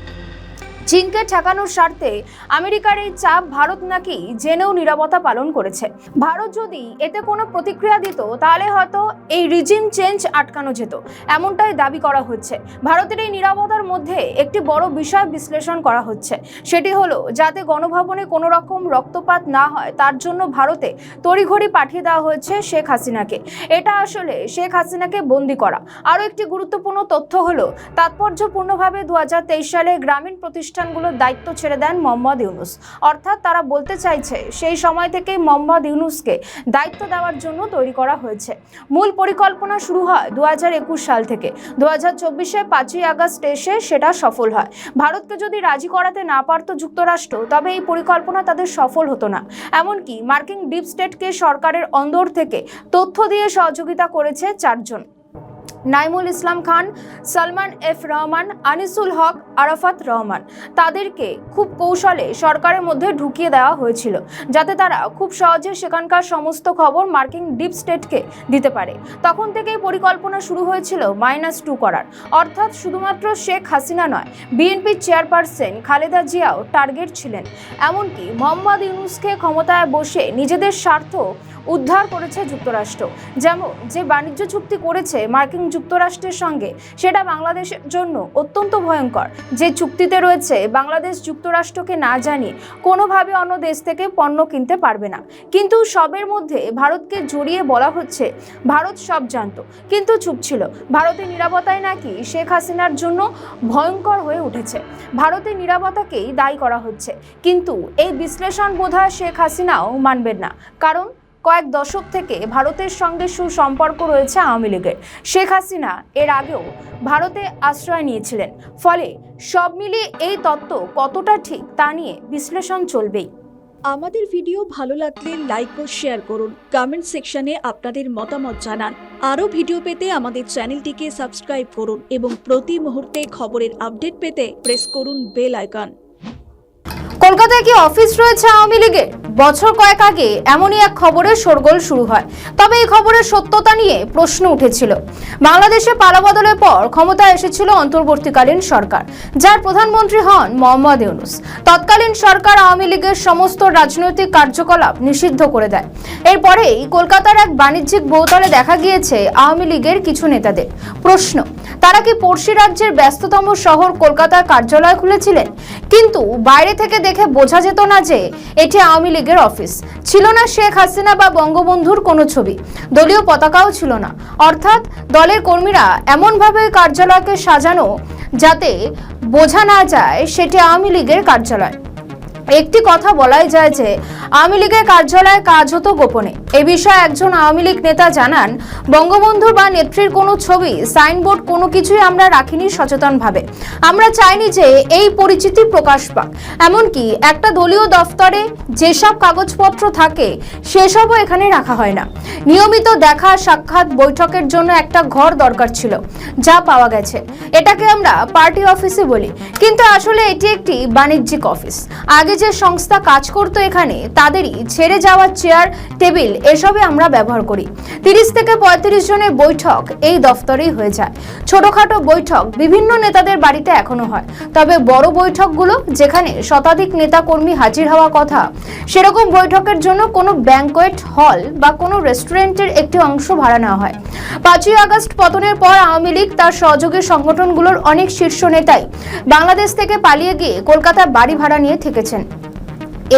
চীনকে ঠেকানোর স্বার্থে আমেরিকার এই চাপ ভারত নাকি জেনেও নীরবতা পালন করেছে। ভারত যদি এতে কোনো প্রতিক্রিয়া দিত তাহলে হয়তো এই রিজিম চেঞ্জ আটকানো যেত, এমনটাই দাবি করা হচ্ছে। ভারতের এই নীরবতার মধ্যে একটি বড় বিষয় বিশ্লেষণ করা হচ্ছে, সেটি হলো যাতে গণভবনে কোনো রকম রক্তপাত না হয় তার জন্য ভারতে তড়িঘড়ি পাঠিয়ে দেওয়া হয়েছে শেখ হাসিনাকে। এটা আসলে শেখ হাসিনাকে বন্দি করা। আরও একটি গুরুত্বপূর্ণ তথ্য হলো তাৎপর্যপূর্ণভাবে 2023 সালে গ্রামীণ প্রতিষ্ঠানগুলোর দায়িত্ব ছেড়ে দেন মোহাম্মদ ইউনূস। অর্থাৎ তারা বলতে চাইছে সেই সময় থেকে মোহাম্মদ ইউনূসকে দায়িত্ব দেওয়ার জন্য তৈরি করা হয়েছে। মূল পরিকল্পনা শুরু হয় 2021 সাল থেকে। 2024-এ 5ই আগস্ট এসে সেটা সফল হয়। ভারতকে যদি রাজি করাতে না পারত যুক্তরাষ্ট্র, তবে এই পরিকল্পনা তাদের সফল হতো না। এমনকি মার্কিন ডিপ স্টেটকে সরকারের অন্দর থেকে তথ্য দিয়ে সহযোগিতা করেছে 4 জন: নাইমুল ইসলাম খান, সালমান এফ রহমান, আনিসুল হক, আরাফাত রহমান। তাদেরকে খুব কৌশলে সরকারের মধ্যে ঢুকিয়ে দেওয়া হয়েছিল যাতে তারা খুব সহজে সেখানকার সমস্ত খবর মার্কিন ডিপ স্টেটকে দিতে পারে। তখন থেকেই পরিকল্পনা শুরু হয়েছিল -2 করার, অর্থাৎ শুধুমাত্র শেখ হাসিনা নয়, BNP chairperson Khaleda Xiao target ছিলেন। এমনকি মোহাম্মদ ইউনূসকে ক্ষমতায় বসে নিজেদের স্বার্থ উদ্ধার করেছে যুক্তরাষ্ট্র। যেমন যে বাণিজ্য চুক্তি করেছে মার্কিন যুক্তরাষ্ট্রের সঙ্গে, সেটা বাংলাদেশের জন্য অত্যন্ত ভয়ঙ্কর। যে চুক্তিতে রয়েছে বাংলাদেশ যুক্তরাষ্ট্রকে না জানিয়ে কোনোভাবে অন্য দেশ থেকে পণ্য কিনতে পারবে না। কিন্তু সবের মধ্যে ভারতকে জড়িয়ে বলা হচ্ছে ভারত সব জানতো কিন্তু চুপ ছিল। ভারতের নীরবতাই নাকি শেখ হাসিনার জন্য ভয়ঙ্কর হয়ে উঠেছে। ভারতের নীরবতাকেই দায়ী করা হচ্ছে, কিন্তু এই বিশ্লেষণ বোধহয় শেখ হাসিনাও মানবেন না, কারণ কয়েক দশক থেকে ভারতের সঙ্গে সুসম্পর্ক রয়েছে আওয়ামী লীগের। শেখ হাসিনা এর আগেও ভারতে আশ্রয় নিয়েছিলেন। ফলে সব মিলিয়ে এই তত্ত্ব কতটা ঠিক তা নিয়ে বিশ্লেষণ চলবেই। আমাদের ভিডিও ভালো লাগলে লাইক ও শেয়ার করুন, কমেন্ট সেকশনে আপনাদের মতামত জানান। আরও ভিডিও পেতে আমাদের চ্যানেলটিকে সাবস্ক্রাইব করুন এবং প্রতি মুহূর্তে খবরের আপডেট পেতে প্রেস করুন বেল আইকন। কলকাতায় কি অফিস রয়েছে আওয়ামী লীগের? বছর কয়েক আগে এমনই এক খবরের শোরগোল শুরু হয়। তবে এই খবরের সত্যতা নিয়ে প্রশ্ন উঠেছিল। বাংলাদেশে পালাবদলের পর ক্ষমতায় এসেছিল অন্তর্বর্তীকালীন সরকার, যার প্রধানমন্ত্রী হন মোহাম্মদ ইউনূস। তৎকালীন সরকার আওয়ামী লীগের সমস্ত রাজনৈতিক কার্যকলাপ নিষিদ্ধ করে দেয়। এরপরেই কলকাতার এক বাণিজ্যিক বহুতলে দেখা গিয়েছে আওয়ামী লীগের কিছু নেতাদের। প্রশ্ন, তারা কি পড়শি রাজ্যের ব্যস্ততম শহর কলকাতার কার্যালয় খুলেছিলেন? কিন্তু বাইরে থেকে দেখে বোঝা যেত না যে এটি আওয়ামী লীগের অফিস। ছিল না শেখ হাসিনা বা বঙ্গবন্ধুর কোনো ছবি, দলীয় পতাকাও ছিল না। অর্থাৎ দলের কর্মীরা এমনভাবে কার্যালয়কে সাজানো যাতে বোঝা না যায় সেটি আওয়ামী লীগের কার্যালয়। একটি কথা বলাই যায় যে আওয়ামী লীগের কার্যালয়ে কাজ হতো গোপনে। এ বিষয়ে একজন আওয়ামী লীগ নেতা জানান, বঙ্গবন্ধু বা নেত্রীর কোনো ছবি, সাইনবোর্ড কোনো কিছুই আমরা রাখিনি সচেতনভাবে। আমরা চাইনি যে এই পরিচিতি প্রকাশ পাক। এমনকি একটা দলীয় দফতরে যেসব কাগজপত্র থাকে সেসবও এখানে রাখা হয় না। নিয়মিত দেখা, সাক্ষাৎ, বৈঠকের জন্য একটা ঘর দরকার ছিল, যা পাওয়া গেছে। এটাকে আমরা পার্টি অফিসে বলি, কিন্তু আসলে এটি একটি বাণিজ্যিক অফিস। আগে যে সংস্থা কাজ করতো এখানে, তাদেরই ছেড়ে যাওয়া চেয়ার, টেবিল এসবে আমরা ব্যবহার করি। 30 থেকে 35 জনের বৈঠক এই দফতরেই হয়ে যায়। ছোটখাটো বৈঠক বিভিন্ন নেতাদের বাড়িতে এখনো হয়, তবে বড় বৈঠকগুলো যেখানে শতাধিক নেতাকর্মী হাজির হওয়া কথা, সেরকম বৈঠকের জন্য কোনো ব্যাংকোয়েট হল বা কোনো রেস্টুরেন্টের একটি অংশ ভাড়া নেওয়া হয়। 5ই আগস্ট পতনের পর আওয়ামী লীগ তার সহযোগী সংগঠনগুলোর অনেক শীর্ষ নেতাই বাংলাদেশ থেকে পালিয়ে গিয়ে কলকাতায় বাড়ি ভাড়া নিয়ে থেকেছেন।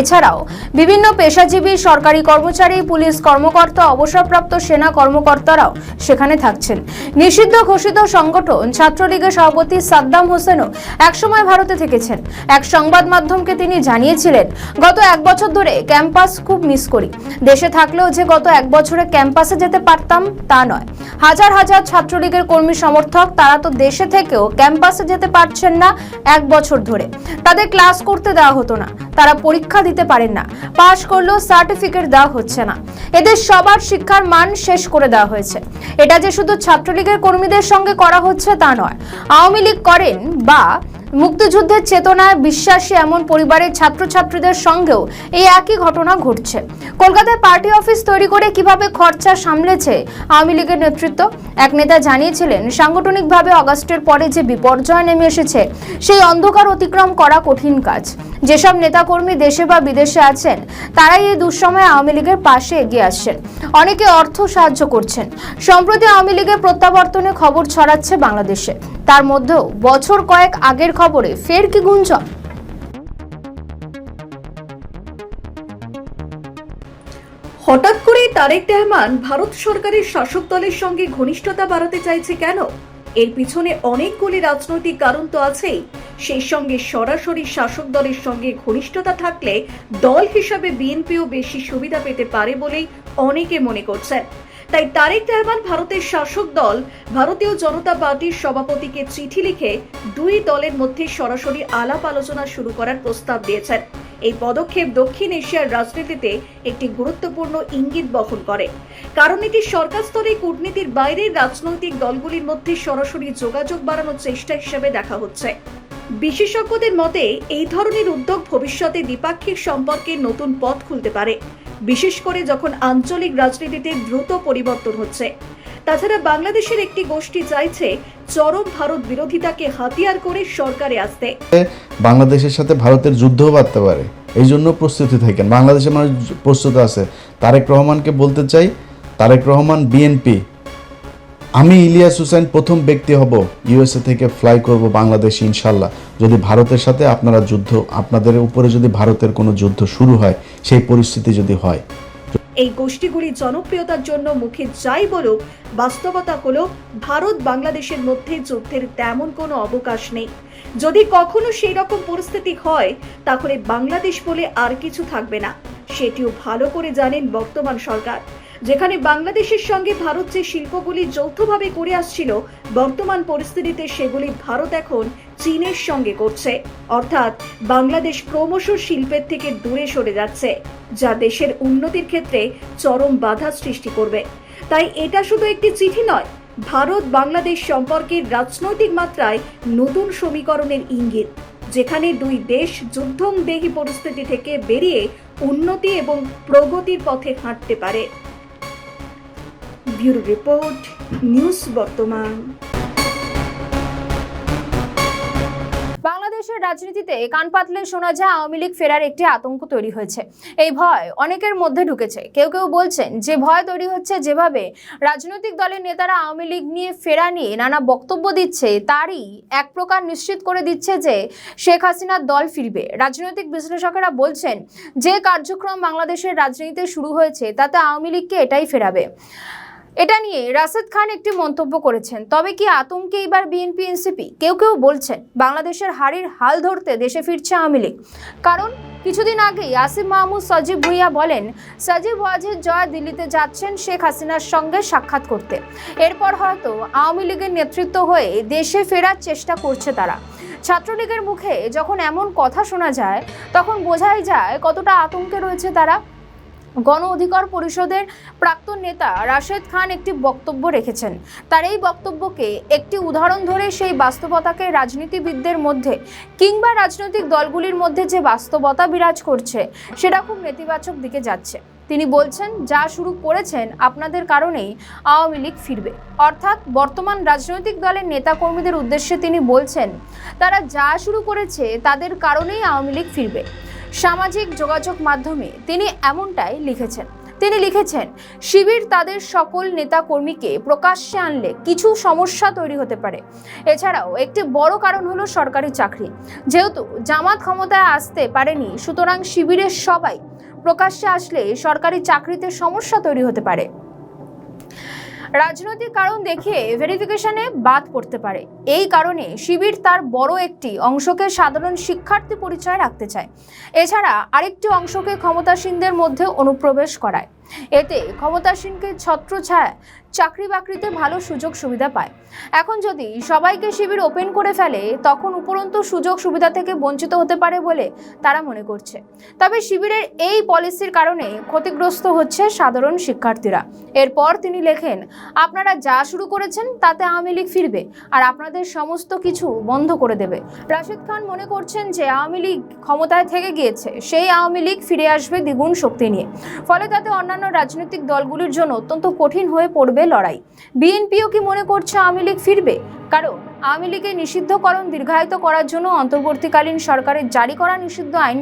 এছাড়াও বিভিন্ন পেশাজীবী, সরকারি কর্মচারী, পুলিশ কর্মকর্তা, অবসরপ্রাপ্ত সেনা কর্মকর্তারাও সেখানে থাকছেন। নিষিদ্ধ ঘোষিত সংগঠন ছাত্রলীগের সভাপতি সাদ্দাম হোসেনও একসময় ভারতে থেকেছেন। এক সংবাদ মাধ্যমকে তিনি জানিয়েছিলেন, গত 1 বছর ধরে ক্যাম্পাস খুব মিস করি। দেশে থাকলেও যে গত 1 বছরে ক্যাম্পাসে যেতে পারতাম তা নয়। হাজার হাজার ছাত্রলীগের কর্মী সমর্থক, তারা তো দেশে থেকেও ক্যাম্পাসে যেতে পারছেন না 1 বছর ধরে। তাদের ক্লাস করতে দেওয়া হতো না, তারা পরীক্ষা দিতে পারেন না, পাশ করলেও সার্টিফিকেট দেওয়া হচ্ছে না। এদের সবার শিক্ষার মান শেষ করে দেওয়া হয়েছে। এটা যে শুধু ছাত্রলীগের কর্মীদের সঙ্গে করা হচ্ছে তা নয়, আওয়ামী লীগ করেন বা মুক্তিযুদ্ধের চেতনায় বিশ্বাসী এমন পরিবারের ছাত্রছাত্রীদের সঙ্গেও এই একই ঘটনা ঘটছে। কলকাতায় পার্টি অফিস তৈরি করে কিভাবে খরচা সামলেছে আওয়ামী লীগের নেতৃত্ব। এক নেতা জানিয়েছিলেন, সাংগঠনিকভাবে অগাস্টের পরে যে বিপর্যয় নেমে এসেছে, সেই অন্ধকার অতিক্রম করা কঠিন কাজ। যেসব নেতাকর্মী দেশে বা বিদেশে আছেন, তারাই এই দুঃসময়ে আওয়ামী লীগের পাশে এগিয়ে আসছেন, অনেকে অর্থ সাহায্য করছেন। সম্প্রতি আওয়ামী লীগের প্রত্যাবর্তনে খবর ছড়াচ্ছে বাংলাদেশে, তার মধ্যেও বছর কয়েক আগের খবরে ফের কি গুঞ্জন? হঠাৎ করে তারেক রহমান ভারত সরকারের শাসক দলের সঙ্গে ঘনিষ্ঠতা বাড়াতে চাইছে কেন? এর পিছনে অনেকগুলি রাজনৈতিক কারণ তো আছেই। সেই সঙ্গে সরাসরি শাসক দলের সঙ্গে ঘনিষ্ঠতা থাকলে দল হিসাবে বিএনপিও বেশি সুবিধা পেতে পারে বলেই অনেকে মনে করছেন। তাই তারেক রহমান ভারতের শাসক দল ভারতীয় জনতা পার্টির সভাপতিকে চিঠি লিখে দুই দলের মধ্যে সরাসরি আলাপ আলোচনা শুরু করার প্রস্তাব দিয়েছেন। এই পদক্ষেপ দক্ষিণ এশিয়ার রাজনীতিতে একটি গুরুত্বপূর্ণ ইঙ্গিত বহন করে, কারণ এটি সরকার স্তরে কূটনীতির বাইরের রাজনৈতিক দলগুলির মধ্যে সরাসরি যোগাযোগ বাড়ানোর চেষ্টা হিসেবে দেখা হচ্ছে। বিশেষজ্ঞদের মতে এই ধরনের উদ্যোগ ভবিষ্যতে দ্বিপাক্ষিক সম্পর্কে নতুন পথ খুলতে পারে, বিশেষ করে যখন আঞ্চলিক রাজনীতিতে দ্রুত পরিবর্তন হচ্ছে। তাছাড়া বাংলাদেশের একটি গোষ্ঠী চাইছে চরম ভারত বিরোধিতাকে হাতিয়ার করে সরকারে আসতে। বাংলাদেশের সাথে ভারতের যুদ্ধও বাড়তে পারে, এই জন্য প্রস্তুতি থাকেন। বাংলাদেশের মানুষ প্রস্তুত আছে। তারেক রহমানকে বলতে চাই, তারেক রহমান, বিএনপি, আমি ইলিয়াস হুসাইন প্রথম ব্যক্তি হব ইউএসএ থেকে ফ্লাই করব বাংলাদেশে ইনশাল্লাহ, যদি ভারতের সাথে আপনারা যুদ্ধ, আপনাদের উপরে যদি ভারতের কোনো যুদ্ধ শুরু হয়, সেই পরিস্থিতি যদি হয়। এই গোষ্ঠীগুলি জনপ্রিয়তার জন্য মুখে যাই বলুক, বাস্তবতা হলো ভারত বাংলাদেশের মধ্যে যুদ্ধের তেমন কোনো অবকাশ নেই। যদি কখনো সেই রকম পরিস্থিতি হয়, তাহলে বাংলাদেশ বলে আর কিছু থাকবে না। সেটিও ভালো করে জানেন বর্তমান সরকার। যেখানে বাংলাদেশের সঙ্গে ভারত যে শিল্পগুলি যৌথভাবে করে আসছিল, বর্তমান পরিস্থিতিতে সেগুলি ভারত এখন চীনের সঙ্গে করছে। অর্থাৎ বাংলাদেশ ক্রমশ শিল্পের থেকে দূরে সরে যাচ্ছে, যা দেশের উন্নতির ক্ষেত্রে চরম বাধা সৃষ্টি করবে। তাই এটা শুধু একটি চিঠি নয়, ভারত বাংলাদেশ সম্পর্কের রাজনৈতিক মাত্রায় নতুন সমীকরণের ইঙ্গিত, যেখানে দুই দেশ যুদ্ধংদেহী পরিস্থিতি থেকে বেরিয়ে উন্নতি এবং প্রগতির পথে হাঁটতে পারে। ব্যুরো রিপোর্ট, নিউজ বর্তমান। বাংলাদেশের রাজনীতিতে কান পাতলে শোনা যায় আওয়ামী লীগ ফেরার একটি আতঙ্ক তৈরি হয়েছে। এই ভয় অনেকের মধ্যে ঢুকেছে। কেউ কেউ বলছেন যে ভয় তৈরি হচ্ছে যেভাবে রাজনৈতিক দলের নেতারা আওয়ামী লীগ নিয়ে ফেরা নিয়ে নানা বক্তব্য দিচ্ছে, তারই এক প্রকার নিশ্চিত করে দিচ্ছে যে শেখ হাসিনার দল ফিরবে। রাজনৈতিক বিশ্লেষকেরা বলছেন যে কার্যক্রম বাংলাদেশের রাজনীতিতে শুরু হয়েছে, তাতে আওয়ামী লীগকে এটাই ফেরাবে। এটা নিয়ে রাশেদ খান একটি মন্তব্য করেছেন। তবে কি আতঙ্কে এবার বিএনপি এনসিপি? কেউ কেউ বলছেন বাংলাদেশের হারির হাল ধরতে দেশে ফিরছে আওয়ামী লীগ। কারণ কিছুদিন আগেই আসিফ মাহমুদ সজীব ভুঁইয়া বলেন সজীব ওয়াজেদ জয় দিল্লিতে যাচ্ছেন শেখ হাসিনার সঙ্গে সাক্ষাৎ করতে। এরপর হয়তো আওয়ামী লীগের নেতৃত্ব হয়ে দেশে ফেরার চেষ্টা করছে তারা। ছাত্রলীগের মুখে যখন এমন কথা শোনা যায় তখন বোঝাই যায় কতটা আতঙ্কে রয়েছে তারা। গণ অধিকার পরিষদের প্রাক্তন নেতা রাশেদ খান একটি বক্তব্য রেখেছেন। তার এই বক্তব্যকে একটি উদাহরণ ধরে সেই বাস্তবতাকে রাজনীতিবিদদের মধ্যে কিংবা রাজনৈতিক দলগুলির মধ্যে যে বাস্তবতা বিরাজ করছে সেটা খুব নেতিবাচক দিকে যাচ্ছে। তিনি বলছেন যা শুরু করেছেন আপনাদের কারণেই আওয়ামী লীগ ফিরবে। অর্থাৎ বর্তমান রাজনৈতিক দলের নেতাকর্মীদের উদ্দেশ্যে তিনি বলছেন তারা যা শুরু করেছে তাদের কারণেই আওয়ামী লীগ ফিরবে। সামাজিক যোগাযোগ মাধ্যমে তিনি এমনটাই লিখেছেন। তিনি লিখেছেন শিবির তাদের সকল নেতাকর্মীকে প্রকাশ্যে আনলে কিছু সমস্যা তৈরি হতে পারে। এছাড়াও একটি বড় কারণ হলো সরকারি চাকরি। যেহেতু জামাত ক্ষমতায় আসতে পারেনি, সুতরাং শিবিরের সবাই প্রকাশ্যে আসলে সরকারি চাকরিতে সমস্যা তৈরি হতে পারে। রাজনৈতিক কারণ দেখিয়ে ভেরিফিকেশনে বাদ পড়তে পারে। এই কারণে শিবির তার বড় একটি অংশকে সাধারণ শিক্ষার্থী পরিচয় রাখতে চায়। এছাড়া আরেকটি অংশকে ক্ষমতাসীনদের মধ্যে অনুপ্রবেশ করায়। এতে ক্ষমতাসীনকে ছত্রছায়া চাকরি বাকরিতে ভালো সুযোগ সুবিধা পায়। এখন যদি সবাইকে শিবির ওপেন করে ফেলে তখন উপরন্তু সুযোগ সুবিধা থেকে বঞ্চিত হতে পারে বলে তারা মনে করছে। তবে শিবিরের এই পলিসির কারণে ক্ষতিগ্রস্ত হচ্ছে সাধারণ শিক্ষার্থীরা। এরপর তিনি লেখেন আপনারা যা শুরু করেছেন তাতে আওয়ামী লীগ ফিরবে আর আপনাদের সমস্ত কিছু বন্ধ করে দেবে। রাশেদ খান মনে করছেন যে আওয়ামী লীগ ক্ষমতায় থেকে গিয়েছে, সেই আওয়ামী লীগ ফিরে আসবে দ্বিগুণ শক্তি নিয়ে। ফলে তাতে অন্যান্য রাজনৈতিক দলগুলির জন্য অত্যন্ত কঠিন হয়ে পড়বে লড়াই। বিএনপিও কি মনে করছে আওয়ামী লীগ ফিরবে? কারণ আওয়ামী লীগের নিষিদ্ধকরণ দীর্ঘায়িত করার জন্য অন্তর্বর্তীকালীন সরকারের জারি করা নিষিদ্ধ আইন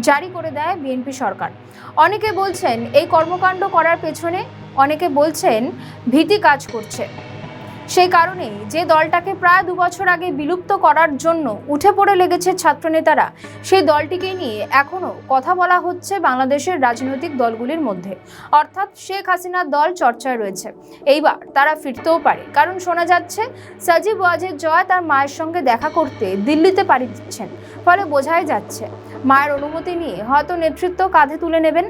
জারি করে দেয় বিএনপি সরকার। অনেকে বলছেন এই কর্মকাণ্ড করার পেছনে অনেকে বলছেন ভীতি কাজ করছে। সেই কারণেই যে দলটাকে প্রায় 2 বছর আগে বিলুপ্ত করার জন্য উঠে পড়ে লেগেছে ছাত্রনেতারা, সেই দলটিকে নিয়ে এখনও কথা বলা হচ্ছে বাংলাদেশের রাজনৈতিক দলগুলির মধ্যে। অর্থাৎ শেখ হাসিনার দল চর্চায় রয়েছে। এইবার তারা ফিরতেও পারে, কারণ শোনা যাচ্ছে সজীব ওয়াজেদ জয় তার মায়ের সঙ্গে দেখা করতে দিল্লিতে পাড়ি দিচ্ছেন। ফলে বোঝাই যাচ্ছে মায়ের অনুমতি নিয়ে হয়তো নেতৃত্ব কাঁধে তুলে নেবেন,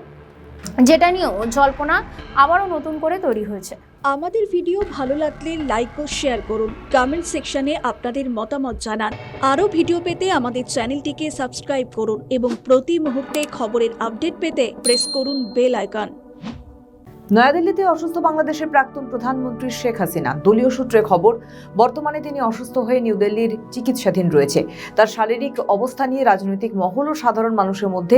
যেটা নিয়েও জল্পনা আবারও নতুন করে তৈরি হয়েছে। আমাদের ভিডিও ভালো লাগলে লাইক ও শেয়ার করুন, কমেন্ট সেকশনে আপনাদের মতামত জানান। আরও ভিডিও পেতে আমাদের চ্যানেলটিকে সাবস্ক্রাইব করুন এবং প্রতি মুহূর্তে খবরের আপডেট পেতে প্রেস করুন বেল আইকন। নয়াদিল্লিতে অসুস্থ বাংলাদেশের প্রাক্তন প্রধানমন্ত্রী শেখ হাসিনা। দলীয় সূত্রে খবর, বর্তমানে তিনি অসুস্থ হয়ে নিউ দিল্লির চিকিৎসাধীন রয়েছে। তার শারীরিক অবস্থা নিয়ে রাজনৈতিক মহল ও সাধারণ মানুষের মধ্যে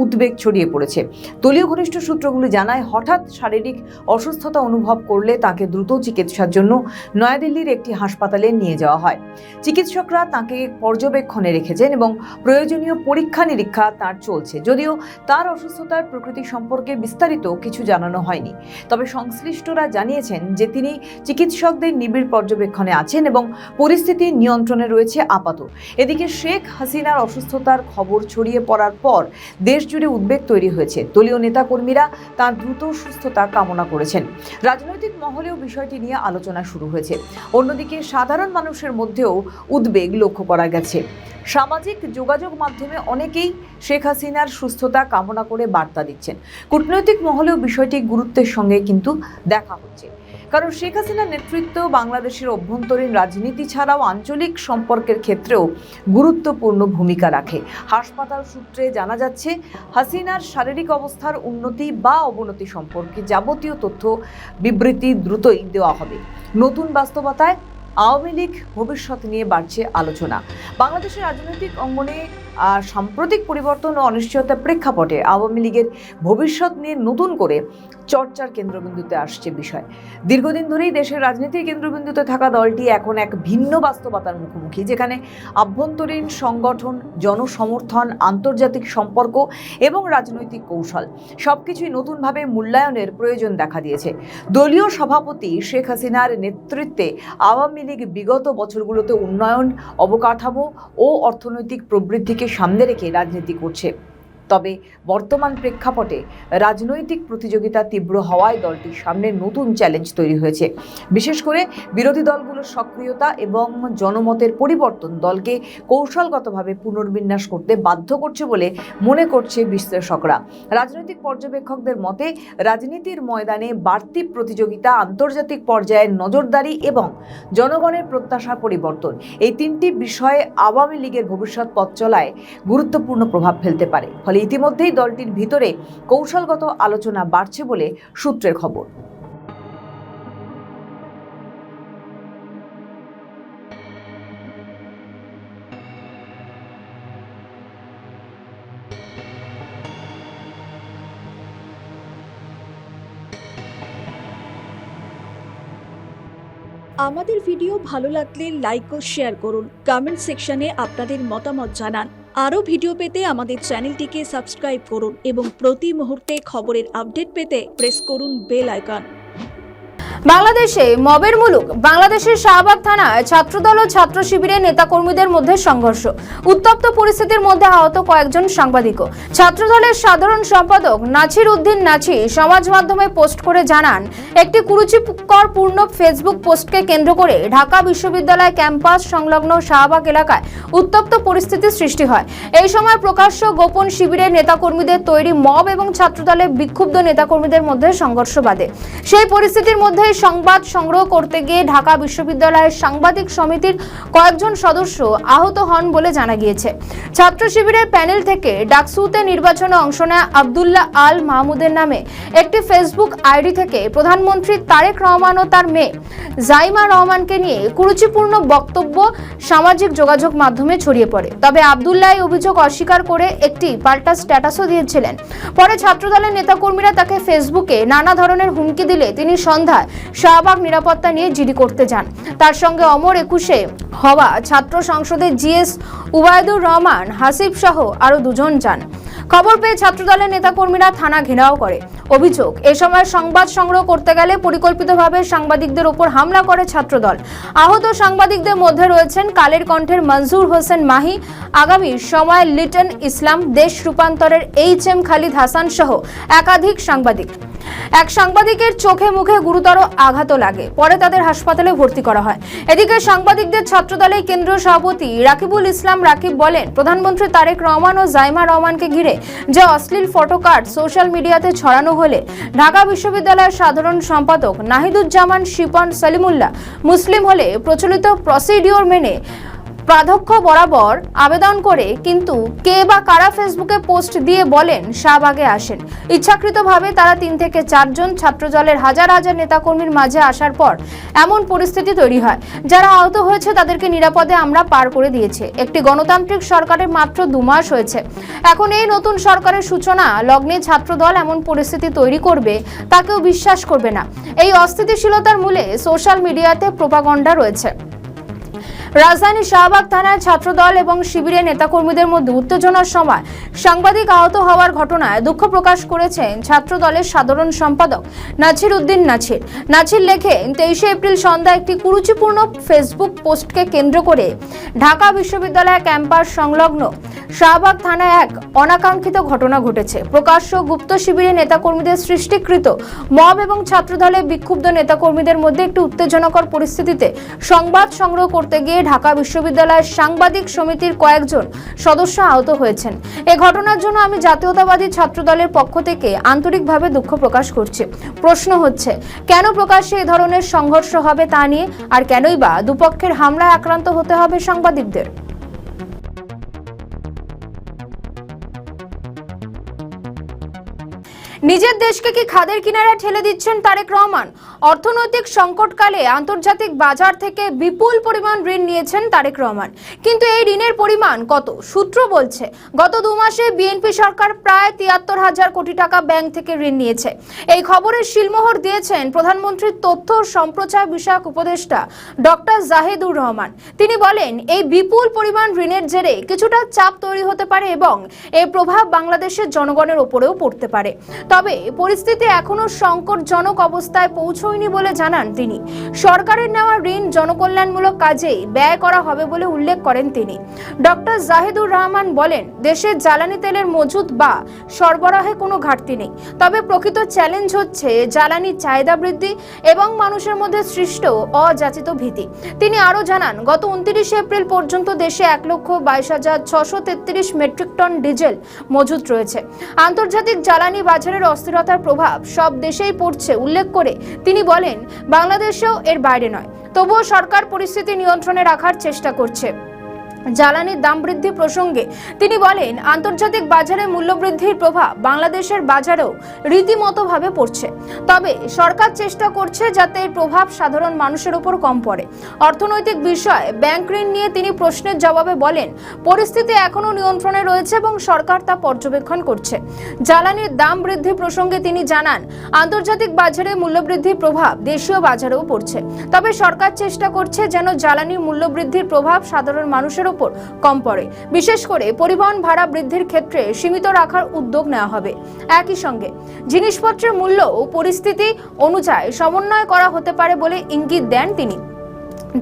উদ্বেগ ছড়িয়ে পড়েছে। দলীয় ঘনিষ্ঠ সূত্রগুলি জানায় হঠাৎ শারীরিক অসুস্থতা অনুভব করলে তাকে দ্রুত চিকিৎসার জন্য নয়াদিল্লির একটি হাসপাতালে নিয়ে যাওয়া হয়। চিকিৎসকরা তাকে পর্যবেক্ষণে রেখেছেন এবং প্রয়োজনীয় পরীক্ষা নিরীক্ষা তার চলছে। যদিও তার অসুস্থতার প্রকৃতি সম্পর্কে বিস্তারিত কিছু জানানো হয়নি, তবে সংশ্লিষ্টরা জানিয়েছেন যে তিনি চিকিৎসকদের নিবিড় পর্যবেক্ষণে আছেন এবং পরিস্থিতি নিয়ন্ত্রণে রয়েছে আপাতত। এদিকে শেখ হাসিনার অসুস্থতার খবর ছড়িয়ে পড়ার পর দেশ জুড়ে উদ্বেগ তৈরি হয়েছে। দলীয় নেতাকর্মীরা তার দ্রুত সুস্থতা কামনা করেছেন। রাজনৈতিক মহলেও বিষয়টি নিয়ে আলোচনা শুরু হয়েছে। অন্যদিকে সাধারণ মানুষের মধ্যেও উদ্বেগ লক্ষ্য করা গেছে। সামাজিক যোগাযোগ মাধ্যমে অনেকেই শেখ হাসিনার সুস্থতা কামনা করে বার্তা দিচ্ছেন। কূটনৈতিক মহলেও বিষয়টি গুরুত্বের সঙ্গে কিন্তু দেখা হচ্ছে, কারণ শেখ হাসিনার নেতৃত্ব বাংলাদেশের অভ্যন্তরীণ রাজনীতি ছাড়াও আঞ্চলিক সম্পর্কের ক্ষেত্রেও গুরুত্বপূর্ণ ভূমিকা রাখে। হাসপাতাল সূত্রে জানা যাচ্ছে হাসিনার শারীরিক অবস্থার উন্নতি বা অবনতি সম্পর্কে যাবতীয় তথ্য বিবৃতি দ্রুতই দেওয়া হবে। নতুন বাস্তবতায় আওয়ামী লীগ ভবিষ্যৎ নিয়ে বাড়ছে আলোচনা। বাংলাদেশের রাজনৈতিক অঙ্গনে সাম্প্রতিক পরিবর্তন ও অনিশ্চয়তার প্রেক্ষাপটে আওয়ামী লীগের ভবিষ্যৎ নিয়ে নতুন করে চর্চার কেন্দ্রবিন্দুতে আসছে বিষয়। দীর্ঘদিন ধরেই দেশের রাজনীতির কেন্দ্রবিন্দুতে থাকা দলটি এখন এক ভিন্ন বাস্তবতার মুখোমুখি, যেখানে আভ্যন্তরীণ সংগঠন, জনসমর্থন, আন্তর্জাতিক সম্পর্ক এবং রাজনৈতিক কৌশল সবকিছুই নতুনভাবে মূল্যায়নের প্রয়োজন দেখা দিয়েছে। দলীয় সভাপতি শেখ হাসিনার নেতৃত্বে আওয়ামী লীগ বিগত বছরগুলোতে উন্নয়ন, অবকাঠামো ও অর্থনৈতিক প্রবৃদ্ধিকে সামনে রেখে রাজনীতি করছে। তবে বর্তমান প্রেক্ষাপটে রাজনৈতিক প্রতিযোগিতা তীব্র হওয়ায় দলটির সামনে নতুন চ্যালেঞ্জ তৈরি হয়েছে। বিশেষ করে বিরোধী দলগুলোর সক্রিয়তা এবং জনমতের পরিবর্তন দলকে কৌশলগতভাবে পুনর্বিন্যাস করতে বাধ্য করছে বলে মনে করছে বিশ্লেষকরা। রাজনৈতিক পর্যবেক্ষকদের মতে রাজনীতির ময়দানে বাড়তি প্রতিযোগিতা, আন্তর্জাতিক পর্যায়ে নজরদারি এবং জনগণের প্রত্যাশার পরিবর্তন, এই তিনটি বিষয়ে আওয়ামী লীগের ভবিষ্যৎ পথ চলায় গুরুত্বপূর্ণ প্রভাব ফেলতে পারে। ফলে ইতিমধ্যেই দলটির ভিতরে কৌশলগত আলোচনা বাড়ছে বলে সূত্রের খবর। আমাদের ভিডিও ভালো লাগলে লাইক ও শেয়ার করুন, কমেন্ট সেকশনে আপনাদের মতামত জানান। আরও ভিডিও পেতে আমাদের চ্যানেলটিকে সাবস্ক্রাইব করুন এবং প্রতি মুহূর্তে খবরের আপডেট পেতে প্রেস করুন বেল আইকন। বাংলাদেশে মবের মুলুক। বাংলাদেশের শাহবাগ থানায় ছাত্রদল ও ছাত্র শিবিরের নেতাকর্মীদের মধ্যে সংঘর্ষ, উত্তপ্ত পরিস্থিতির মধ্যে আহত কয়েকজন সাংবাদিকও। ছাত্রদলের সাধারণ সম্পাদক নাছির উদ্দিন নাছির সমাজ মাধ্যমে পোস্ট করে জানান, একটি কুরুচিকরপূর্ণ ফেসবুক পোস্টকে কেন্দ্র করে ঢাকা বিশ্ববিদ্যালয় ক্যাম্পাস সংলগ্ন শাহবাগ এলাকায় উত্তপ্ত পরিস্থিতির সৃষ্টি হয়। এই সময় প্রকাশ্য গোপন শিবিরের নেতাকর্মীদের তৈরি মব এবং ছাত্রদলের বিক্ষুব্ধ নেতাকর্মীদের মধ্যে সংঘর্ষ বাধে। সেই পরিস্থিতির মধ্যে সংবাদ সংগ্রহ করতে গিয়ে ঢাকা বিশ্ববিদ্যালয়ের সাংবাদিক সমিতির কয়েকজন সদস্য আহত হন বলে জানা গিয়েছে। ছাত্র শিবিরের প্যানেল থেকে ডাকসুতে নির্বাচনে অংশ নেয় আব্দুল্লাহ আল মাহমুদের নামে একটি ফেসবুক আইডি থেকে প্রধানমন্ত্রী তারেক রহমান ও তার মেয়ে জাইমা রহমানকে নিয়ে কুরুচিপূর্ণ বক্তব্য সামাজিক যোগাযোগ মাধ্যমে ছড়িয়ে পড়ে। তবে আব্দুল্লাহ এই অভিযোগ অস্বীকার করে একটি পাল্টা স্ট্যাটাসও দিয়েছিলেন। পরে ছাত্রদলের নেতাকর্মীরা তাকে ফেসবুকে নানা ধরনের হুমকি দিলে তিনি সন্ধ্যায় শাহবাগ নিরাপত্তা নিয়ে জিডি করতে যান। তার সঙ্গে অমর একুশে হওয়া ছাত্র সংসদের জিএস উবায়দুর রহমান হাসিব সহ আরো দুজন যান। খবর পেয়ে ছাত্রদলের নেতাকর্মীরা থানা ঘেরাও করে। অভিযোগ, এ সময় সংবাদ সংগ্রহ করতে গেলে পরিকল্পিতভাবে সাংবাদিকদের উপর হামলা করে ছাত্রদল। আহত সাংবাদিকদের মধ্যে রয়েছেন কালের কণ্ঠের মনজুর হোসেন মাহি, আগামী সময় লিটন ইসলাম, দেশ রূপান্তরের HM খালিদ হাসান সহ একাধিক সাংবাদিক। এক সাংবাদিকের চোখে মুখে গুরুতর আঘাত লাগে, পরে তাদের হাসপাতালে ভর্তি করা হয়। এদিকে সাংবাদিকদের ছাত্রদলের কেন্দ্রীয় সভাপতি রাকিবুল ইসলাম রাকিব বলেন, প্রধানমন্ত্রী তারেক রহমান ও জাইমা রহমানকে ঘিরে যে অশ্লীল ফটোকার্ড সোশ্যাল মিডিয়াতে ছড়ানো হলে ঢাকা বিশ্ববিদ্যালয়ের সাধারণ সম্পাদক নাহিদুজ্জামান শিপন সলিমুল্লাহ মুসলিম হলে প্রচলিত প্রসিডিওর মেনে প্রাধ্যক্ষ বরাবর আবেদন করে, কিন্তু কে বা কারা ফেসবুকে পোস্ট দিয়ে বলেন শাহবাগে আসেন। ইচ্ছাকৃতভাবে তারা 3 থেকে 4 জন ছাত্রদলের হাজার হাজার নেতাকর্মীর মাঝে আসার পর এমন পরিস্থিতি তৈরি হয়। যারা আহত হয়েছে তাদেরকে নিরাপদে আমরা পার করে দিয়েছে। একটি গণতান্ত্রিক সরকারের মাত্র 2 মাস হয়েছে। এখন এই নতুন সরকারের সূচনা লগ্নে ছাত্রদল এমন পরিস্থিতি তৈরি করবে তা কেউ বিশ্বাস করবে না। এই অস্থিতিশীলতার মূলে সোশ্যাল মিডিয়াতে প্রোপাগান্ডা রয়েছে। রাজধানীর শাহবাগ থানায় ছাত্রদল এবং শিবিরের নেতাকর্মীদের মধ্যে উত্তেজনার সময় সাংবাদিক আহত হওয়ার ঘটনায় দুঃখ প্রকাশ করেছেন ছাত্রদলের সাধারণ সম্পাদক নাছির উদ্দিন নাছির। নাছির লেখেন, 23 এপ্রিল সন্ধ্যায় একটি কুরুচিপূর্ণ ফেসবুক পোস্টকে কেন্দ্র করে ঢাকা বিশ্ববিদ্যালয় ক্যাম্পাস সংলগ্ন শাহবাগ থানায় এক অনাকাঙ্ক্ষিত ঘটনা ঘটেছে। প্রকাশ্য গুপ্ত শিবিরের নেতাকর্মীদের সৃষ্টিকৃত মব এবং ছাত্রদলের বিক্ষুব্ধ নেতাকর্মীদের মধ্যে একটি উত্তেজনাকর পরিস্থিতিতে সংবাদ সংগ্রহ করতে গিয়ে ঢাকা বিশ্ববিদ্যালয়ের সাংবাদিক সমিতির কয়েকজন সদস্য আহত হয়েছেন। এই ঘটনার জন্য আমি জাতীয়তাবাদী ছাত্রদলের পক্ষ থেকে আন্তরিকভাবে দুঃখ প্রকাশ করছি। প্রশ্ন হচ্ছে, কেন প্রকাশ্যে এ ধরনের সংঘর্ষ হবে তা নিয়ে, আর কেনই বা দুপক্ষের হামলায় আক্রান্ত হতে হবে সাংবাদিকদের? নিজের দেশকে কি খাদের কিনারায় ঠেলে দিচ্ছেন তারেক রহমান? অর্থনৈতিক সংকটকালে আন্তর্জাতিক বাজার থেকে বিপুল পরিমাণ ঋণ নিয়েছেন তারেক রহমান, কিন্তু এই ঋণের পরিমাণ কত? সূত্র বলছে, গত 2 মাসে বিএনপি সরকার প্রায় 73,000 কোটি টাকা ব্যাংক থেকে ঋণ নিয়েছে। এই খবরের শিলমোহর দিয়েছেন প্রধানমন্ত্রীর তথ্য ও সম্প্রচার বিষয়ক উপদেষ্টা ডক্টর জাহিদুর রহমান। তিনি বলেন, এই বিপুল পরিমাণ ঋণের জেরে কিছুটা চাপ তৈরি হতে পারে এবং এর প্রভাব বাংলাদেশের জনগণের উপরেও পড়তে পারে। তবে পরিস্থিতি এখনো সংকটজনক অবস্থায় পৌঁছয়নি বলে জানান তিনি। সরকারের নেওয়া ঋণ জনকল্যাণমূলক কাজেই ব্যয় করা হবে বলে উল্লেখ করেন তিনি। ডক্টর জাহিদুর রহমান বলেন, দেশে জ্বালানি তেলের মজুত বা সরবরাহে কোনো ঘাটতি নেই, তবে প্রকৃত চ্যালেঞ্জ হচ্ছে জ্বালানি চাহিদা বৃদ্ধি এবং মানুষের মধ্যে সৃষ্ট অযাচিত ভীতি। তিনি আরও জানান, গত 29 এপ্রিল পর্যন্ত দেশে 1,22,633 মেট্রিক টন ডিজেল মজুত রয়েছে। আন্তর্জাতিক জ্বালানি বাজারের অস্থিরতার প্রভাব সব দেশেই পড়ছে উল্লেখ করে তিনি বলেন, বাংলাদেশেও এর বাইরে নয়। তবুও সরকার পরিস্থিতি নিয়ন্ত্রণে রাখার চেষ্টা করছে। জ্বালানির দাম বৃদ্ধি প্রসঙ্গে তিনি বলেন, আন্তর্জাতিক বাজারে মূল্যবৃদ্ধির প্রভাব বাংলাদেশের বাজারেও রীতিমতোভাবে পড়ছে, তবে সরকার চেষ্টা করছে যাতে এর প্রভাব সাধারণ মানুষের উপর কম পড়ে। অর্থনৈতিক বিষয়ে ব্যাংক ঋণ নিয়ে তিনি প্রশ্নের জবাবে বলেন, পরিস্থিতি এখনো নিয়ন্ত্রণে রয়েছে এবং সরকার তা পর্যবেক্ষণ করছে। জ্বালানির দাম বৃদ্ধি প্রসঙ্গে তিনি জানান, আন্তর্জাতিক বাজারে মূল্যবৃদ্ধির প্রভাব দেশীয় বাজারেও পড়ছে, তবে সরকার চেষ্টা করছে যেন জ্বালানির মূল্যবৃদ্ধির প্রভাব সাধারণ মানুষের উপর কম পড়ে। বিশেষ করে পরিবহন ভাড়া বৃদ্ধির ক্ষেত্রে সীমিত রাখার উদ্যোগ নেওয়া হবে। একই সঙ্গে জিনিসপত্রের মূল্য ও পরিস্থিতি অনুযায়ী সমন্বয় করা হতে পারে বলে ইঙ্গিত দেন তিনি।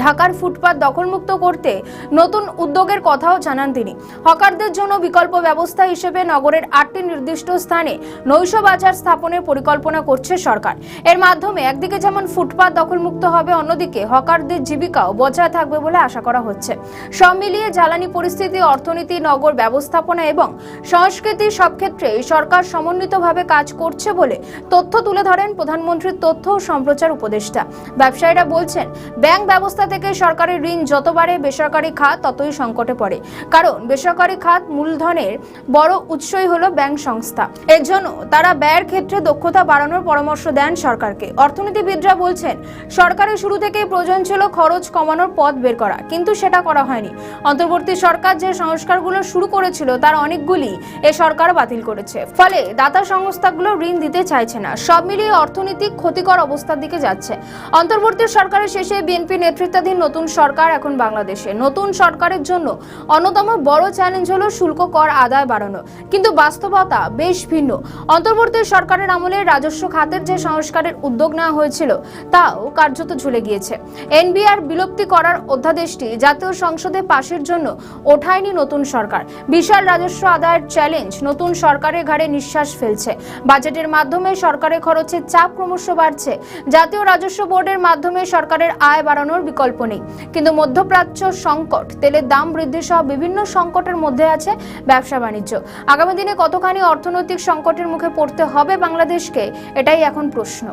ঢাকার ফুটপাত দখলমুক্ত করতে নতুন উদ্যোগের কথাও জানান তিনি। হকারদের জন্য বিকল্প ব্যবস্থা হিসেবে নগরের 8টি নির্দিষ্ট স্থানে নৈশ বাজার স্থাপনের পরিকল্পনা করছে সরকার। এর মাধ্যমে একদিকে যেমন ফুটপাত দখলমুক্ত হবে, অন্যদিকে হকারদের জীবিকাও বজায় থাকবে বলে আশা করা হচ্ছে। সব মিলিয়ে জ্বালানি পরিস্থিতি, অর্থনীতি, নগর ব্যবস্থাপনা এবং সংস্কৃতি সব ক্ষেত্রে সরকার সমন্বিতভাবে কাজ করছে বলে তথ্য তুলে ধরেন প্রধানমন্ত্রীর তথ্য ও সম্প্রচার উপদেষ্টা। ব্যবসায়ীরা বলছেন, ব্যাংক ব্যবস্থা থেকে সরকারের ঋণ যত বাড়ে বেসরকারি খাত ততই সংকটে পড়ে, কারণ বেসরকারি খাত মূলধনের বড় উৎসই হলো ব্যাংক সংস্থা। এর জন্য তারা ব্যয়ের ক্ষেত্রে দক্ষতা বাড়ানোর পরামর্শ দেন সরকারকে। অর্থনীতিবিদরা বলছেন, সরকারের শুরু থেকেই প্রয়োজন ছিল খরচ কমানোর পথ বের করা, কিন্তু সেটা করা হয়নি। অন্তর্বর্তী সরকার যে সংস্কারগুলো শুরু করেছিল তার অনেকগুলি এ সরকার বাতিল করেছে, ফলে দাতা সংস্থাগুলো ঋণ দিতে চাইছে না। সব মিলিয়ে অর্থনৈতিক ক্ষতিকর অবস্থার দিকে যাচ্ছে। অন্তর্বর্তী সরকারের শেষে বিএনপি নেতৃত্বাধীন নতুন সরকার এখন বাংলাদেশে। নতুন সরকারের জন্য অন্যতম বড় চ্যালেঞ্জ হলো শুল্ক কর আদায় বাড়ানো, কিন্তু বাস্তবতা বেশ ভিন্ন। অন্তর্বর্তী সরকারের আমলে রাজস্ব খাতের যে সংস্কারের উদ্যোগ নেওয়া হয়েছিল তাও কার্যত ঝুলে গিয়েছে। এনবিআর বিলুপ্তি করার অধ্যাদেশটি জাতীয় সংসদে পাশের জন্য ওঠায়নি নতুন সরকার। বিশাল রাজস্ব আদায়ের চ্যালেঞ্জ নতুন সরকারের ঘাড়ে নিঃশ্বাস ফেলছে। বাজেটের মাধ্যমে সরকারের খরচের চাপ ক্রমশ বাড়ছে। জাতীয় রাজস্ব বোর্ডের মাধ্যমে সরকারের আয় বাড়ানোর বিকল্প নেই, কিন্তু মধ্যপ্রাচ্য সংকট, তেলের দাম বৃদ্ধি সহ বিভিন্ন সংকটের মধ্যে আছে ব্যবসা বাণিজ্য। আগামী দিনে কতখানি অর্থনৈতিক সংকটের মুখে পড়তে হবে বাংলাদেশকে, এটাই এখন প্রশ্ন।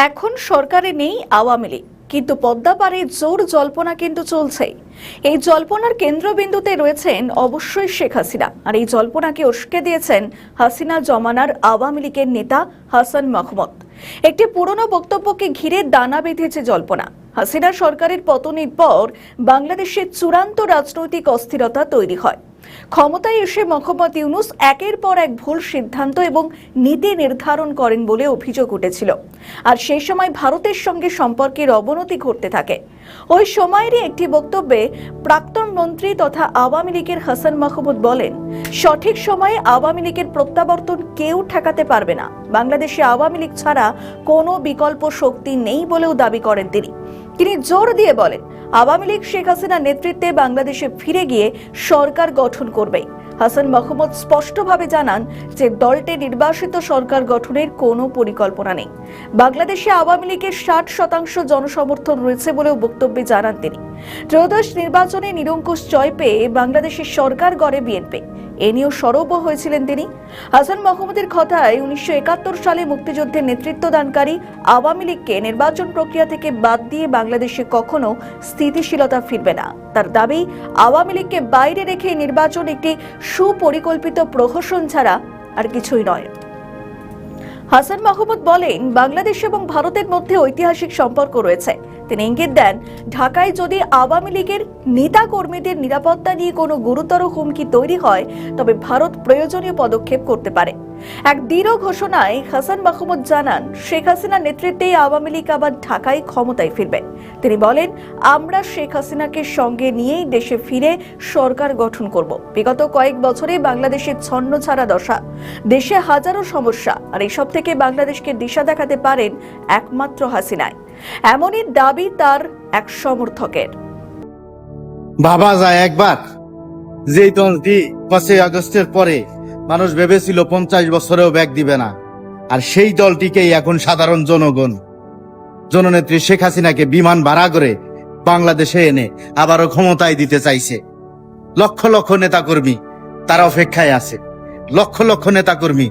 এখন সরকারে নেই আওয়ামী লীগ, কিন্তু পদ্মাপাড়ে জোর জল্পনা কিন্তু চলছে। এই জল্পনার কেন্দ্রবিন্দুতে রয়েছেন অবশ্যই শেখ হাসিনা, আর এই জল্পনাকে উস্কে দিয়েছেন হাসিনা জমানার আওয়ামী লীগের নেতা হাসান মাহমুদ। একটি পুরনো বক্তব্যকে ঘিরে দানা বেঁধেছে জল্পনা। হাসিনা সরকারের পতনের পর বাংলাদেশে চূড়ান্ত রাজনৈতিক অস্থিরতা তৈরি হয়। ক্ষমতায় এসে মোহাম্মদ ইউনূস একের পর এক ভুল সিদ্ধান্ত এবং নীতি নির্ধারণ করেন বলে অভিযোগ উঠেছিল, আর সেই সময় ভারতের সঙ্গে সম্পর্কের অবনতি ঘটতে থাকে। ওই সময়েরই একটি বক্তব্যে প্রাক্তন মন্ত্রী তথা আওয়ামী লীগের হাসান মাহমুদ বলেন, সঠিক সময়ে আওয়ামী লীগের প্রত্যাবর্তন কেউ ঠেকাতে পারবে না। বাংলাদেশে আওয়ামী লীগ ছাড়া কোনো বিকল্প শক্তি নেই বলেও দাবি করেন তিনি জোর দিয়ে বলেন, আওয়ামী লীগ শেখ হাসিনার নেতৃত্বে বাংলাদেশে ফিরে গিয়ে সরকার গঠন করবে। হাসান মাহমুদ স্পষ্টভাবে জানান যে দলটি নির্বাসিত সরকার গঠনের কোনো পরিকল্পনা নেই। বাংলাদেশে আওয়ামী লীগের 60% জনসমর্থন রয়েছে বলেও বক্তব্যে জানান তিনি। ত্রয়োদশ নির্বাচনে নিরঙ্কুশ জয় পেয়ে বাংলাদেশের সরকার গড়ে বিএনপি, এ নিয়েও সরব হয়েছিলেন তিনি। হাসান মাহমুদের কথায় 1971 সালে মুক্তিযুদ্ধের নেতৃত্বদানকারী আওয়ামী লীগকে নির্বাচন প্রক্রিয়া থেকে বাদ দিয়ে বাংলাদেশে কখনো স্থিতিশীলতা ফিরবে না। তার দাবি, আওয়ামী লীগকে বাইরে রেখে নির্বাচন একটি সুপরিকল্পিত প্রহসন ছাড়া আর কিছুই নয়। হাসান মাহমুদ বলেন, বাংলাদেশ এবং ভারতের মধ্যে ঐতিহাসিক সম্পর্ক রয়েছে। তিনি ইঙ্গিত দেন, ঢাকায় যদি আওয়ামী লীগের নেতা কর্মীদের নিরাপত্তা নিয়ে কোনো গুরুতর হুমকি তৈরি হয় তবে ভারত প্রয়োজনীয় পদক্ষেপ করতে পারে। এক দৃঢ় ঘোষণায় হাসান মাহমুদ জানান, শেখ হাসিনার নেতৃত্বে আওয়ামী লীগ আবার ঢাকায় ক্ষমতায় ফিরবে। তিনি বলেন, আমরা শেখ হাসিনাকে সঙ্গে নিয়েই দেশে ফিরে সরকার গঠন করব। বিগত কয়েক বছরে বাংলাদেশের ছন্নছাড়া দশা, দেশে হাজারো সমস্যা, আর এসব থেকে বাংলাদেশকে দিশা দেখাতে পারেন একমাত্র হাসিনাই। এমনই দাবি তার এক সমর্থকের। ভাবা যায় একবার, যেই দলটি 5 আগস্টের পরে মানুষ ভেবেছিল 50 বছরেও ব্যাগ দিবে না, আর সেই দলটিকেই এখন সাধারণ জনগণ জননেত্রী শেখ হাসিনাকে বিমান ভাড়া করে বাংলাদেশে এনে আবারও ক্ষমতায় দিতে চাইছে। লক্ষ লক্ষ নেতাকর্মী তার অপেক্ষায় আছে, লক্ষ লক্ষ নেতাকর্মী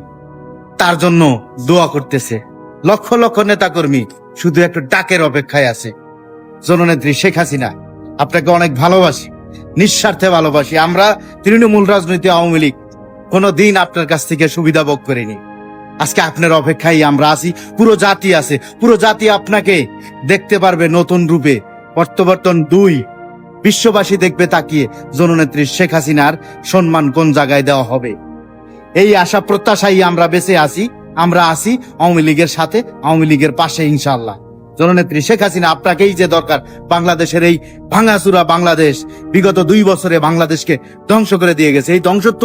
তার জন্য দোয়া করতেছে, লক্ষ লক্ষ নেতাকর্মী শুধু একটু ডাকের অপেক্ষায় আছে। জননেত্রী শেখ হাসিনা, আপনাকে অনেক ভালোবাসি, নিঃস্বার্থে ভালোবাসি। আমরা তৃণমূল রাজনীতি আওয়ামী লীগ কোনোদিন আপনার কাছ থেকে সুবিধা ভোগ করিনি। আজকে আপনার অপেক্ষায় আমরা আছি, পুরো জাতি আছে, পুরো জাতি আপনাকে দেখতে পারবে নতুন রূপে। প্রত্যাবর্তন 2 বিশ্ববাসী দেখবে তাকিয়ে জননেত্রী শেখ হাসিনার সম্মান কোন জায়গায় দেওয়া হবে। এই আশা প্রত্যাশাই আমরা বেঁচে আছি। আমরা আছি আওয়ামী লীগের সাথে, আওয়ামী লীগের পাশে ইনশাআল্লাহ। জননেত্রী শেখ হাসিনা, আপনাকেই যে দরকার। বাংলাদেশের এই ভাঙাচুরা বাংলাদেশ বিগত 2 বছরে বাংলাদেশকে ধ্বংস করে দিয়ে গেছে। এই ধ্বংসত্ব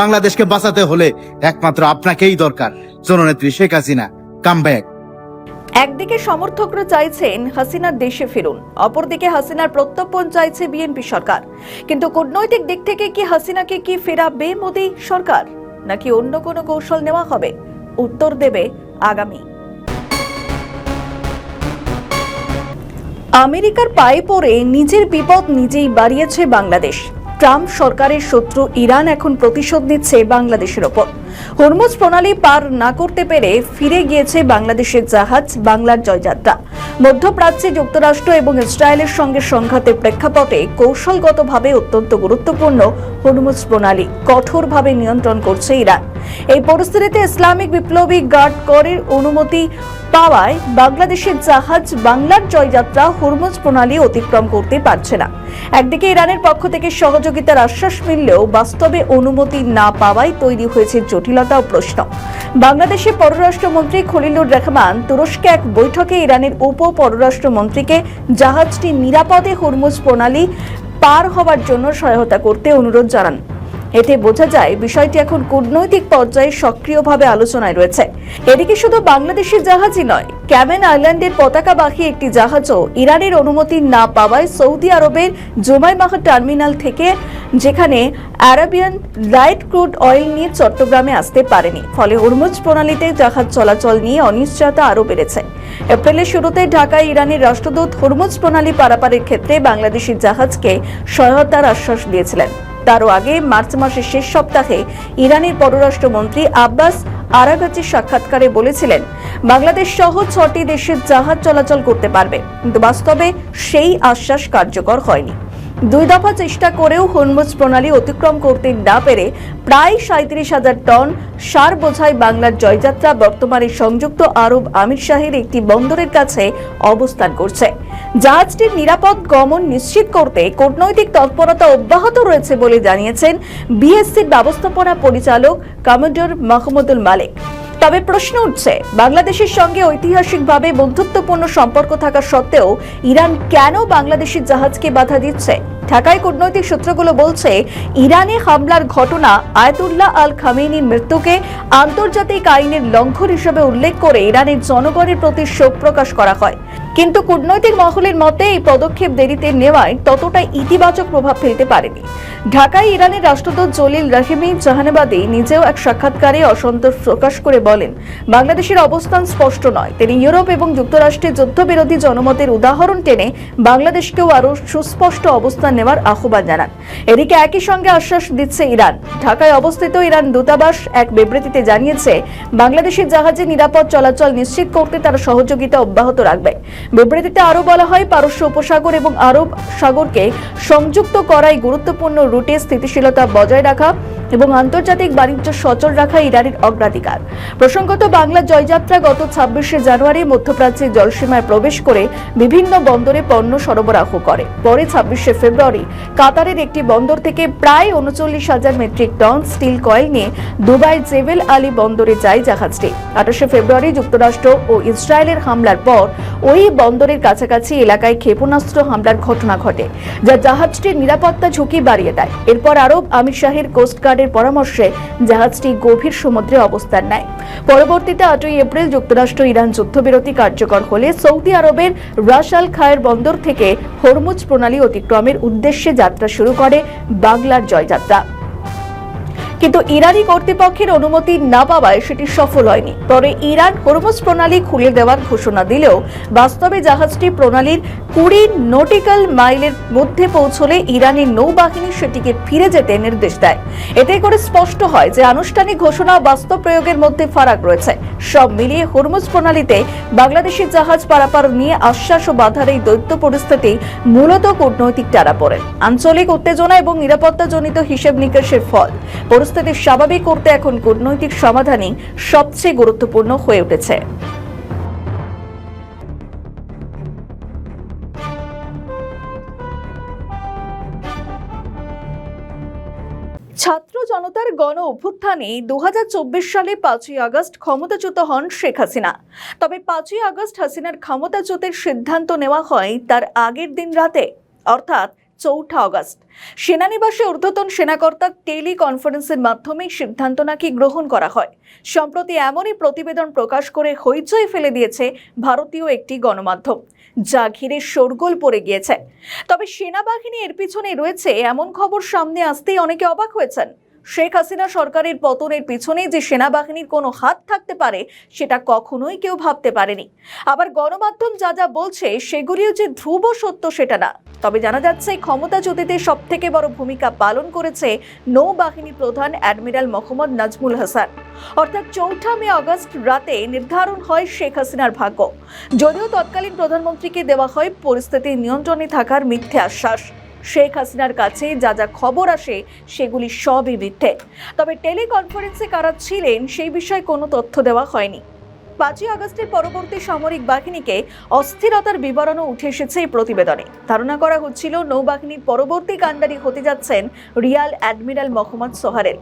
বাংলাদেশকে বাঁচাতে হলে একমাত্র আপনাকেই দরকার। জননেত্রী শেখ হাসিনা, কাম ব্যাক। একদিকে সমর্থকরা চাইছেন হাসিনার দেশে ফিরুন, অপরদিকে হাসিনার প্রত্যর্পণ চাইছে বিএনপি সরকার। কিন্তু কূটনৈতিক দিক থেকে কি হাসিনাকে কি ফেরাবে মোদী সরকার, নাকি অন্য কোনো কৌশল নেওয়া হবে? উত্তর দেবে আগামী। আমেরিকার পায়ে পড়ে নিজের বিপদ নিজেই বাড়িয়েছে বাংলাদেশ। ট্রাম্প সরকারের শত্রু ইরান এখন প্রতিশোধ নিচ্ছে বাংলাদেশের ওপর। হরমুজ প্রণালী পার না করতে পেরে ফিরে গিয়েছে বাংলাদেশের জাহাজ বাংলার জয়যাত্রা। মধ্যপ্রাচ্যে যুক্তরাষ্ট্র এবং ইসরায়েলের সঙ্গে সংঘাতের প্রেক্ষাপটে কৌশলগতভাবে অত্যন্ত গুরুত্বপূর্ণ হরমুজ প্রণালী কঠোরভাবে নিয়ন্ত্রণ করছে ইরান। এই পরিস্থিতিতে ইসলামিক বিপ্লবী গার্ড করের অনুমতি পাওয়ায় বাংলাদেশের জাহাজ বাংলার জয়যাত্রা হরমুজ প্রণালী অতিক্রম করতে পারছে না। একদিকে ইরানের পক্ষ থেকে সহযোগিতার আশ্বাস মিললেও বাস্তবে অনুমতি না পাওয়ায় তৈরি হয়েছে জটিলতা ও প্রশ্ন। বাংলাদেশের পররাষ্ট্রমন্ত্রী খলিলুর রহমান তুরস্কে এক বৈঠকে ইরানের উপ পররাষ্ট্রমন্ত্রীকে জাহাজটি নিরাপদে হরমুজ প্রণালী পার হওয়ার জন্য সহায়তা করতে অনুরোধ জানান। এতে বোঝা যায় বিষয়টি এখন কূটনৈতিক পর্যায়ে সক্রিয়ভাবে আলোচনায় রয়েছে। এদিকে শুধু বাংলাদেশের জাহাজই নয়, ক্যামেন আইল্যান্ডের পতাকাবাহী একটি জাহাজও ইরানের অনুমতি না পাওয়ায় সৌদি আরবের জুমাইমাহ টার্মিনাল থেকে, যেখানে আরাবিয়ান লাইট ক্রুড অয়েল নিয়ে চট্টগ্রামে আসতে পারেনি। ফলে হরমুজ প্রণালীতে জাহাজ চলাচল নিয়ে অনিশ্চয়তা আরও বেড়েছে। এপ্রিলের শুরুতে ঢাকায় ইরানের রাষ্ট্রদূত হরমুজ প্রণালী পারাপারের ক্ষেত্রে বাংলাদেশের জাহাজকে সহায়তার আশ্বাস দিয়েছিলেন। তারও আগে মার্চ মাসের শেষ সপ্তাহে ইরানের পররাষ্ট্রমন্ত্রী আব্বাস আরাগাচির সাক্ষাৎকারে বলেছিলেন বাংলাদেশ সহ 6টি দেশের জাহাজ চলাচল করতে পারবে, কিন্তু বাস্তবে সেই আশ্বাস কার্যকর হয়নি। 2 দফা চেষ্টা করেও হরমুজ প্রণালী অতিক্রম করতে না পেরে প্রায় 37,000 টন সার বোঝাই বাংলার জয়যাত্রা বর্তমানে সংযুক্ত আরব আমির শাহের একটি বন্দরের কাছে অবস্থান করছে। জাহাজটির নিরাপদ গমন নিশ্চিত করতে কূটনৈতিক তৎপরতা অব্যাহত রয়েছে বলে জানিয়েছেন বিএসসির ব্যবস্থাপনা পরিচালক কমোডর মাহমুদুল মালিক। তবে প্রশ্ন উঠছে, বাংলাদেশের সঙ্গে ঐতিহাসিকভাবে বন্ধুত্বপূর্ণ সম্পর্ক থাকা সত্ত্বেও ইরান কেন বাংলাদেশের জাহাজকে বাধা দিচ্ছে? ঢাকায় কূটনৈতিক সূত্রগুলো বলছে, ইরানে হামলার ঘটনা আয়াতুল্লাহ আল খামেনির মৃত্যুকে আন্তর্জাতিক আইনের লঙ্ঘন হিসেবে উল্লেখ করে ইরানের জনগণের প্রতি শোক প্রকাশ করা হয়। কিন্তু কূটনৈতিক মহলের মতে এই পদক্ষেপ দেরিতে নেওয়ায় ততটা ইতিবাচক প্রভাব ফেলতে পারেনি। ঢাকায় ইরানের রাষ্ট্রদূত জলিল রাহিমি জাহানাবাদী নিজেও এক সাক্ষাৎকারে অসন্তোষ প্রকাশ করে বলেন, বাংলাদেশের অবস্থান স্পষ্ট নয়। তিনি ইউরোপ এবং যুক্তরাষ্ট্রের যুদ্ধবিরোধী জনমতের উদাহরণ টেনে বাংলাদেশকেও আরও সুস্পষ্ট অবস্থান নেওয়ার আহ্বান জানান। এদিকে একই সঙ্গে আশ্বাস দিচ্ছে ইরান। ঢাকায় অবস্থিত ইরান দূতাবাস এক বিবৃতিতে জানিয়েছে, বাংলাদেশের জাহাজে নিরাপদ চলাচল নিশ্চিত করতে তারা সহযোগিতা অব্যাহত রাখবে। বিবৃতিতে আরও বলা হয়, পারস্য উপসাগর এবং আরব সাগরকে সংযুক্ত করাই গুরুত্বপূর্ণ রুটে স্থিতিশীলতা বজায় রাখা এবং আন্তর্জাতিক বাণিজ্য সচল রাখা ইরানের অগ্রাধিকার। প্রসঙ্গত, বাংলার জয়যাত্রা গত 26শে জানুয়ারি মধ্যপ্রাচ্যের জলসীমায় প্রবেশ করে বিভিন্ন বন্দরে পণ্য সরবরাহ করে। পরে 26শে ফেব্রুয়ারি কাতারের একটি বন্দর থেকে প্রায় 39,000 মেট্রিক টন স্টিল কয়েল নিয়ে দুবাইয়ের জেবেল আলী বন্দরে যায় জাহাজটি। 28শে ফেব্রুয়ারি যুক্তরাষ্ট্র ও ইসরায়েলের হামলার পর ওই বন্দরের কাছাকাছি এলাকায় ক্ষেপণাস্ত্র হামলার ঘটনা ঘটে, যা জাহাজটির নিরাপত্তা ঝুঁকি বাড়িয়ে দেয়। এরপর আরব আমির শাহের কোস্টগার্ডের পরামর্শে জাহাজটি গভীর সমুদ্রে অবস্থান নেয়। পরবর্তীতে 8ই এপ্রিল যুক্তরাষ্ট্র ইরান যুদ্ধবিরতি কার্যকর হলে সৌদি আরবের রাস আল খায়ের বন্দর থেকে হরমুজ প্রণালী অতিক্রমের উদ্দেশ্যে যাত্রা শুরু করে বাংলার জয়যাত্রা। কিন্তু ইরানি কর্তৃপক্ষের অনুমতি না পাওয়ায় সেটি সফল হয়নি। পরে ইরান হরমুজ প্রণালী খুলে দেওয়ার ঘোষণা দিলেও বাস্তবে জাহাজটি প্রণালীর 20 নটিক্যাল মাইলের মধ্যে পৌঁছলে ইরানি নৌবাহিনী সেটিকে ফিরে যেতে নির্দেশ দেয়। এতে করে স্পষ্ট হয় যে আনুষ্ঠানিক ঘোষণা ও বাস্তব প্রয়োগের মধ্যে ফারাক রয়েছে। সব মিলিয়ে হরমুজ প্রণালীতে বাংলাদেশি জাহাজ পারাপার নিয়ে আশ্বাস ও বাধার এই দ্বৈত পরিস্থিতি মূলত কূটনৈতিক টানাপোড়ে, আঞ্চলিক উত্তেজনা এবং নিরাপত্তাজনিত হিসেব নিকেশের ফল। পরিস্থিতি স্বাভাবিক করতে এখন কূটনৈতিক সমাধানই সবচেয়ে গুরুত্বপূর্ণ হয়ে উঠেছে। ছাত্র জনতার গণ অভ্যুত্থানে 2024 সালে 5ই আগস্ট ক্ষমতাচ্যুত হন শেখ হাসিনা। তবে 5ই আগস্ট হাসিনার ক্ষমতাচ্যুতের সিদ্ধান্ত নেওয়া হয় তার আগের দিন রাতে, অর্থাৎ 4 আগস্ট। সেনানিবাসে ঊর্ধ্বতন সেনাকর্তা টেলি কনফারেন্সের মাধ্যমে সিদ্ধান্ত নাকি গ্রহণ করা হয়। সম্প্রতি এমনই প্রতিবেদন প্রকাশ করে হইচই ফেলে দিয়েছে ভারতীয় একটি গণমাধ্যম, যা ঘিরে শোরগোল পড়ে গিয়েছে। তবে সেনাবাহিনী এর পিছনে রয়েছে এমন খবর সামনে আসতেই অনেকে অবাক হয়েছেন। শেখ হাসিনা সরকারের পতনের পিছনে যে সেনাবাহিনীর কোনো হাত থাকতে পারে সেটা কখনোই কেউ ভাবতে পারেনি। আবার গণমাধ্যম যা যা বলছে সেগুলিও যে ধ্রুব সত্য সেটা না। তবে জানা যাচ্ছে ক্ষমতাচ্যুতিতে সবথেকে বড় ভূমিকা পালন করেছে নৌবাহিনী প্রধান অ্যাডমিরাল মোহাম্মদ নাজমুল হাসান। অর্থাৎ 4 আগস্ট রাতে নির্ধারণ হয় শেখ হাসিনার ভাগ্য। যদিও তৎকালীন প্রধানমন্ত্রীকে দেওয়া হয় পরিস্থিতি নিয়ন্ত্রণে থাকার মিথ্যে আশ্বাস। শেখ হাসিনার কাছে যা যা খবর আসে সেগুলি সবই মিথ্যে। তবে টেলিকনফারেন্সে কারা ছিলেন সেই বিষয়ে কোনো তথ্য দেওয়া হয়নি। 5ই আগস্টের পরবর্তী সামরিক বাহিনীকে অস্থিরতার বিবরণও উঠে এসেছে এই প্রতিবেদনে। ধারণা করা হচ্ছিল নৌবাহিনীর পরবর্তী কাণ্ডারি হতে যাচ্ছেন রিয়াল অ্যাডমিরাল মোহাম্মদ সোহারেল।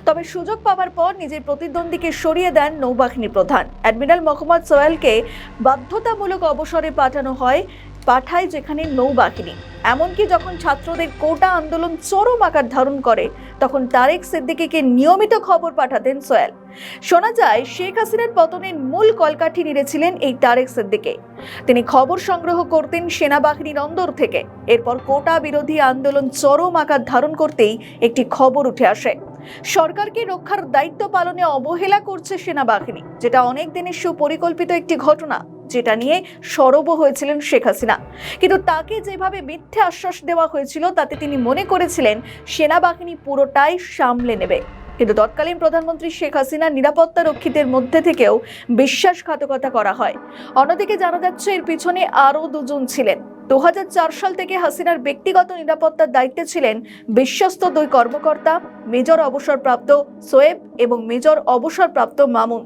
তবে সুযোগ পাওয়ার পর নিজের প্রতিদ্বন্দ্বীকে সরিয়ে দেন নৌবাহিনী প্রধান। অ্যাডমিরাল মোহাম্মদ সোহেলকে বাধ্যতামূলক অবসরে পাঠায় যেখানে নৌবাহিনী। এমনকি যখন ছাত্রদের কোটা আন্দোলন চরম আকার ধারণ করে তখন তারেক সিদ্দিকীকে নিয়মিত খবর পাঠাতেন সোহেল। শোনা যায় শেখ হাসিনার পতনের মূল কলকাঠি নেড়েছিলেন এই তারেক সিদ্দিকী। তিনি খবর সংগ্রহ করতেন সেনাবাহিনীর অন্দর থেকে। এরপর কোটা বিরোধী আন্দোলন চরম আকার ধারণ করতেই একটি খবর উঠে আসে, সরকারকে রক্ষার দায়িত্ব পালনে অবহেলা করছে সেনাবাহিনী, যেটা অনেক দিনের সুপরিকল্পিত একটি ঘটনা, যেটা নিয়ে সরব হয়েছিলেন শেখ হাসিনা। কিন্তু তাকে যেভাবে মিথ্যে আশ্বাস দেওয়া হয়েছিল তাতে তিনি মনে করেছিলেন সেনাবাহিনী পুরোটাই সামলে নেবে। কিন্তু তৎকালীন প্রধানমন্ত্রী শেখ হাসিনার নিরাপত্তা রক্ষীদের মধ্যে থেকেও বিশ্বাসঘাতকতা করা হয়। অন্যদিকে জানা যাচ্ছে এর পিছনে আরও 2 জন ছিলেন। 2004 সাল থেকে হাসিনার ব্যক্তিগত নিরাপত্তার দায়িত্বে ছিলেন বিশ্বস্ত 2 কর্মকর্তা, মেজর অবসরপ্রাপ্ত সোয়েব এবং মেজর অবসরপ্রাপ্ত মামুন।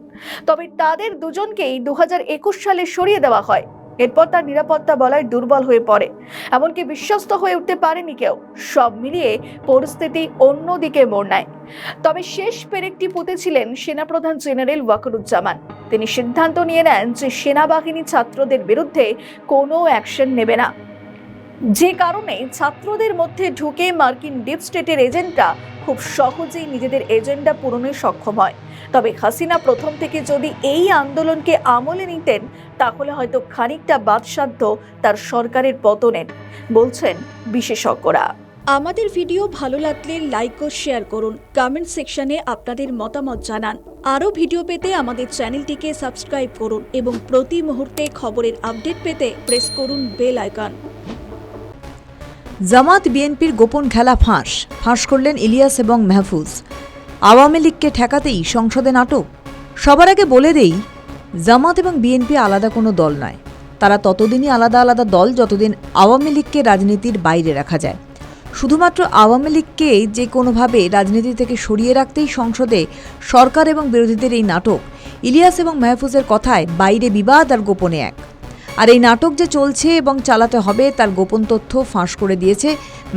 তবে তাদের 2 জনকেই 2021 সালে সরিয়ে দেওয়া হয়। এরপর তার নিরাপত্তা বলয় দুর্বল হয়ে পড়ে, এমনকি বিশ্বস্ত হয়ে উঠতে পারেনি কেউ। সব মিলিয়ে পরিস্থিতি অন্যদিকে মোড় নেয়। তবে শেষ পেরেকটি পুঁতেছিলেন সেনাপ্রধান জেনারেল ওয়াকারুজ্জামান। তিনি সিদ্ধান্ত নিয়ে নেন যে সেনাবাহিনী ছাত্রদের বিরুদ্ধে কোনো অ্যাকশন নেবে না, যে কারণে ছাত্রদের মধ্যে ঢুকে মার্কিন ডিপ স্টেটের এজেন্টরা খুব সহজেই নিজেদের এজেন্ডা পূরণে সক্ষম হয়। তবে হাসিনা প্রথম থেকে যদি এই আন্দোলনকে আমলে নিতেন তাহলে হয়তো খানিকটা বাদসাধ্য তার সরকারের পতনের, বলছেন বিশেষজ্ঞরা। আমাদের ভিডিও ভালো লাগলে লাইক ও শেয়ার করুন, কমেন্ট সেকশনে আপনাদের মতামত জানান। আরও ভিডিও পেতে আমাদের চ্যানেলটিকে সাবস্ক্রাইব করুন এবং প্রতি মুহূর্তে খবরের আপডেট পেতে প্রেস করুন বেল আইকন। জামাত বিএনপির গোপন খেলা ফাঁস করলেন ইলিয়াস এবং মাহফুজ। আওয়ামী লীগকে ঠেকাতেই সংসদে নাটক। সবার আগে বলে দেই, জামাত এবং বিএনপি আলাদা কোনো দল নয়। তারা ততদিনই আলাদা আলাদা দল যতদিন আওয়ামী লীগকে রাজনীতির বাইরে রাখা যায়। শুধুমাত্র আওয়ামী লীগকে যে কোনোভাবে রাজনীতি থেকে সরিয়ে রাখতেই সংসদে সরকার এবং বিরোধীদের এই নাটক। ইলিয়াস এবং মাহফুজের কথায় বাইরে বিবাদ আর গোপনে এক। আর এই নাটক যে চলছে এবং চালাতে হবে তার গোপন তথ্য ফাঁস করে দিয়েছে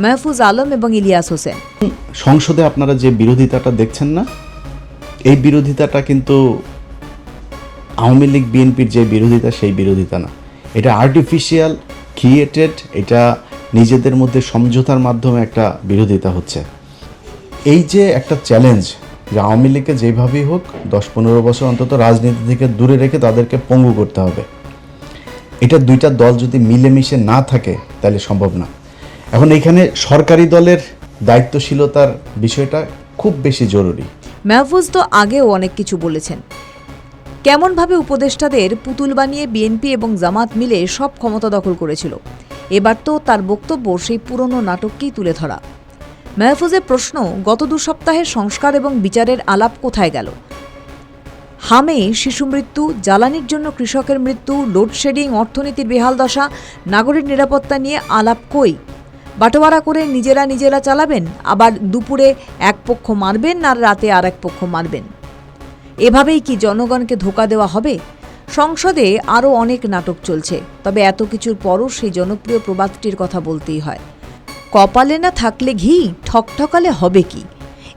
মাহফুজ আলম এবং ইলিয়াস হোসেন। সংসদে আপনারা যে বিরোধিতাটা দেখছেন না, এই বিরোধিতাটা কিন্তু আওয়ামী লীগ বিএনপির যে বিরোধিতা সেই বিরোধিতা না, এটা আর্টিফিশিয়াল ক্রিয়েটেড, এটা নিজেদের মধ্যে সমঝোতার মাধ্যমে একটা বিরোধিতা হচ্ছে। এই যে একটা চ্যালেঞ্জ যে আওয়ামী লীগকে যেভাবেই হোক 10-15 বছর অন্তত রাজনীতি থেকে দূরে রেখে তাদেরকে পঙ্গু করতে হবে, এটা দুইটা দল যদি মিলেমিশে না থাকে তাহলে সম্ভব না। এখন এইখানে সরকারি দলের দায়িত্বশীলতার বিষয়টা খুব বেশি জরুরি। মাহফুজ তো আগেও অনেক কিছু বলেছেন, কেমনভাবে উপদেষ্টাদের পুতুল বানিয়ে বিএনপি এবং জামাত মিলে সব ক্ষমতা দখল করেছিল। এবার তো তার বক্তব্য সেই পুরনো নাটককেই তুলে ধরা। মাহফুজের প্রশ্ন, গত 2 সপ্তাহের সংস্কার এবং বিচারের আলাপ কোথায় গেল? হামে শিশু মৃত্যু, জ্বালানির জন্য কৃষকের মৃত্যু, লোডশেডিং, অর্থনীতির বেহাল দশা, নাগরিক নিরাপত্তা নিয়ে আলাপ কই? বাটোয়ারা করে নিজেরা চালাবেন, আবার দুপুরে এক পক্ষ মারবেন আর রাতে আর এক পক্ষ মারবেন। এভাবেই কি জনগণকে ধোঁকা দেওয়া হবে? সংসদে আরও অনেক নাটক চলছে, তবে এত কিছুর পরও সেই জনপ্রিয় প্রবাদটির কথা বলতেই হয়, কপালে না থাকলে ঘি, ঠকঠকালে হবে কি?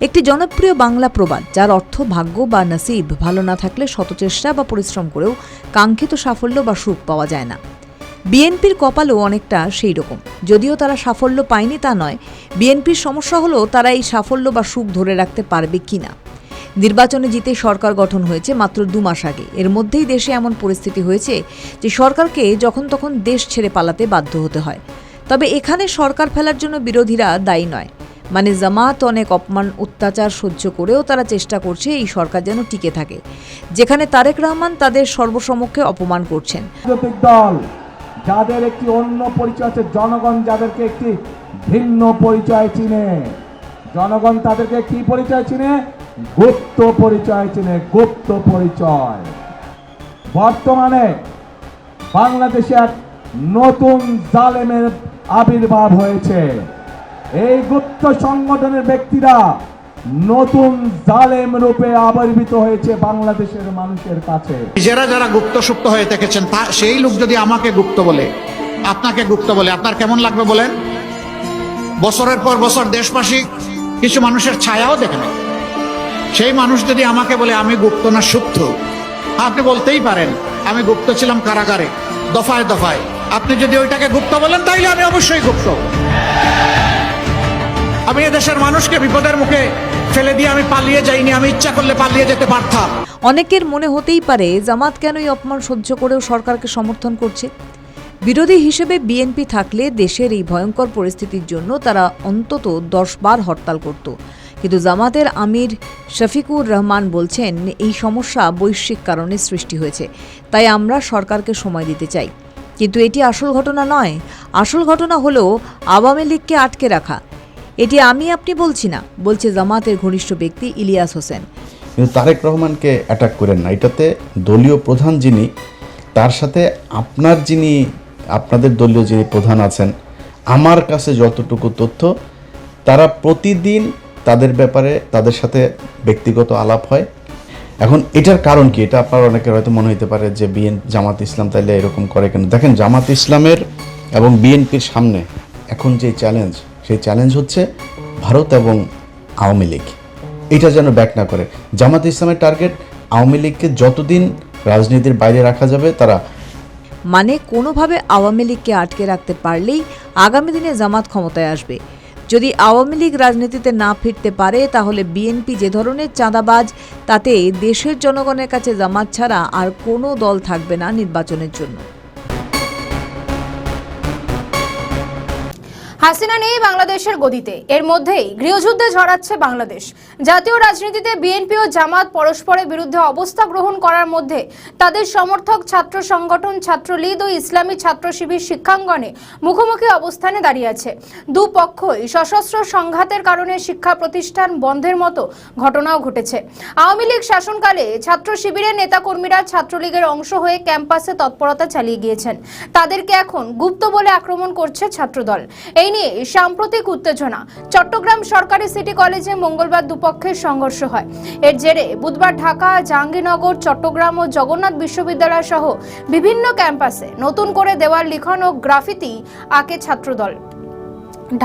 একটি জনপ্রিয় বাংলা প্রবাদ, যার অর্থ ভাগ্য বা নসিব ভালো না থাকলে শতচেষ্টা বা পরিশ্রম করেও কাঙ্ক্ষিত সাফল্য বা সুখ পাওয়া যায় না। বিএনপির কপালও অনেকটা সেই রকম, যদিও তারা সাফল্য পায়নি তা নয়। বিএনপির সমস্যা হলো তারা এই সাফল্য বা সুখ ধরে রাখতে পারবে কিনা। নির্বাচনে জিতে সরকার গঠন হয়েছে মাত্র 2 মাস আগে। এর মধ্যেই দেশে এমন পরিস্থিতি হয়েছে যে সরকারকে যখন তখন দেশ ছেড়ে পালাতে বাধ্য হতে হয়। তবে এখানে সরকার ফেলার জন্য বিরোধীরা দায়ী নয়, মানে জামাত অনেক অপমান অত্যাচার সহ্য করেও তারা চেষ্টা করছে এই সরকার যেন টিকে থাকে, যেখানে তারেক রহমান তাদের সর্বসমক্ষে অপমান করছেন। রাজনৈতিক দল যাদের একটি অন্য পরিচয় আছে, জনগণ যাদেরকে একটি ভিন্ন পরিচয় চিনে, জনগণ তাদেরকে কি পরিচয় চিনে? গুপ্ত পরিচয় চিনে, গুপ্ত পরিচয়। বর্তমানে বাংলাদেশে এক নতুন জালেমের আবির্ভাব হয়েছে। এই গুপ্ত সংগঠনের ব্যক্তিরা নতুন জালেম রূপে আবির্ভূত হয়েছে বাংলাদেশের মানুষের কাছে। যারা গুপ্ত সুপ্ত হয়ে থেকেছেন, সেই লোক যদি আমাকে গুপ্ত বলে, আপনাকে গুপ্ত বলে, আপনার কেমন লাগবে বলেন? বছরের পর বছর দেশবাসী কিছু মানুষের ছায়াও দেখে না। সেই মানুষ যদি আমাকে বলে আমি গুপ্ত না সুপ্ত, আপনি বলতেই পারেন আমি গুপ্ত ছিলাম কারাগারে, দফায় দফায়। আপনি যদি ওইটাকে গুপ্ত বলেন তাইলে আমি অবশ্যই গুপ্ত। আমি এদেশের মানুষকে বিপদের মুখে ফেলে দিয়ে আমি পালিয়ে যাইনি, আমি ইচ্ছা করলে পালিয়ে যেতে পারতাম। অনেকের মনে হতেই পারে জামাত কেন এই অপমান সহ্য করেও সরকারকে সমর্থন করছে। বিরোধী হিসেবে বিএনপি থাকলে দেশের এই ভয়ঙ্কর পরিস্থিতির জন্য তারা অন্তত 10 বার হরতাল করত। কিন্তু জামাতের আমির শফিকুর রহমান বলছেন এই সমস্যা বৈশ্বিক কারণে সৃষ্টি হয়েছে, তাই আমরা সরকারকে সময় দিতে চাই। কিন্তু এটি আসল ঘটনা নয়। আসল ঘটনা হলো আওয়ামী লীগকে আটকে রাখা। এটি আমি আপনি বলছি না, বলছে জামাতের ঘনিষ্ঠ ব্যক্তি ইলিয়াস হোসেন। কিন্তু তারেক রহমানকে অ্যাটাক করেন না, এটাতে দলীয় প্রধান যিনি, তার সাথে আপনাদের দলীয় যিনি প্রধান আছেন, আমার কাছে যতটুকু তথ্য, তারা প্রতিদিন তাদের ব্যাপারে তাদের সাথে ব্যক্তিগত আলাপ হয়। এখন এটার কারণ কি, এটা আপনার অনেকের হয়তো মনে হতে পারে যে জামাত ইসলাম তাইলে এরকম করে কেন। দেখেন, জামাত ইসলামের এবং বিএনপির সামনে এখন যে চ্যালেঞ্জ, সেই চ্যালেঞ্জ হচ্ছে ভারত এবং আওয়ামী লীগ। এটা যেন ব্যাক না করে। জামাত ইসলামের টার্গেট আওয়ামী লীগকে যতদিন রাজনীতির বাইরে রাখা যাবে তারা, মানে কোনোভাবে আওয়ামী লীগকে আটকে রাখতে পারলেই আগামী দিনে জামাত ক্ষমতায় আসবে। যদি আওয়ামী লীগ রাজনীতিতে না ফিরতে পারে তাহলে বিএনপি যে ধরনের চাঁদাবাজ, তাতে দেশের জনগণের কাছে জামাত ছাড়া আর কোনো দল থাকবে না নির্বাচনের জন্য। হাসিনা নেই বাংলাদেশের গদিতে, এর মধ্যেই গৃহযুদ্ধে জড়াচ্ছে বাংলাদেশ। জাতীয় রাজনীতিতে বিএনপি ও জামাত পরস্পরের বিরুদ্ধে অবস্থা গ্রহণ করার মধ্যে তাদের সমর্থক ছাত্র সংগঠন ছাত্রলীগ ও ইসলামী ছাত্র শিবির শিক্ষাঙ্গনে মুখোমুখি অবস্থানে দাঁড়িয়ে আছে। দুপক্ষই সশস্ত্র সংঘাতের কারণে শিক্ষা প্রতিষ্ঠান বন্ধের মতো ঘটনাও ঘটেছে। আওয়ামী লীগ শাসনকালে ছাত্র শিবিরের নেতাকর্মীরা ছাত্রলীগের অংশ হয়ে ক্যাম্পাসে তৎপরতা চালিয়ে গিয়েছেন। তাদেরকে এখন গুপ্ত বলে আক্রমণ করছে ছাত্রদল। এই নিয়ে সাম্প্রতিক উত্তেজনা। চট্টগ্রাম সরকারি সিটি কলেজে মঙ্গলবার দুপক্ষের সংঘর্ষ হয়। এর জেরে বুধবার ঢাকা, জাহাঙ্গীরনগর, চট্টগ্রাম ও জগন্নাথ বিশ্ববিদ্যালয় সহ বিভিন্ন ক্যাম্পাসে নতুন করে দেওয়াল লিখন ও গ্রাফিতি আঁকে ছাত্রদল।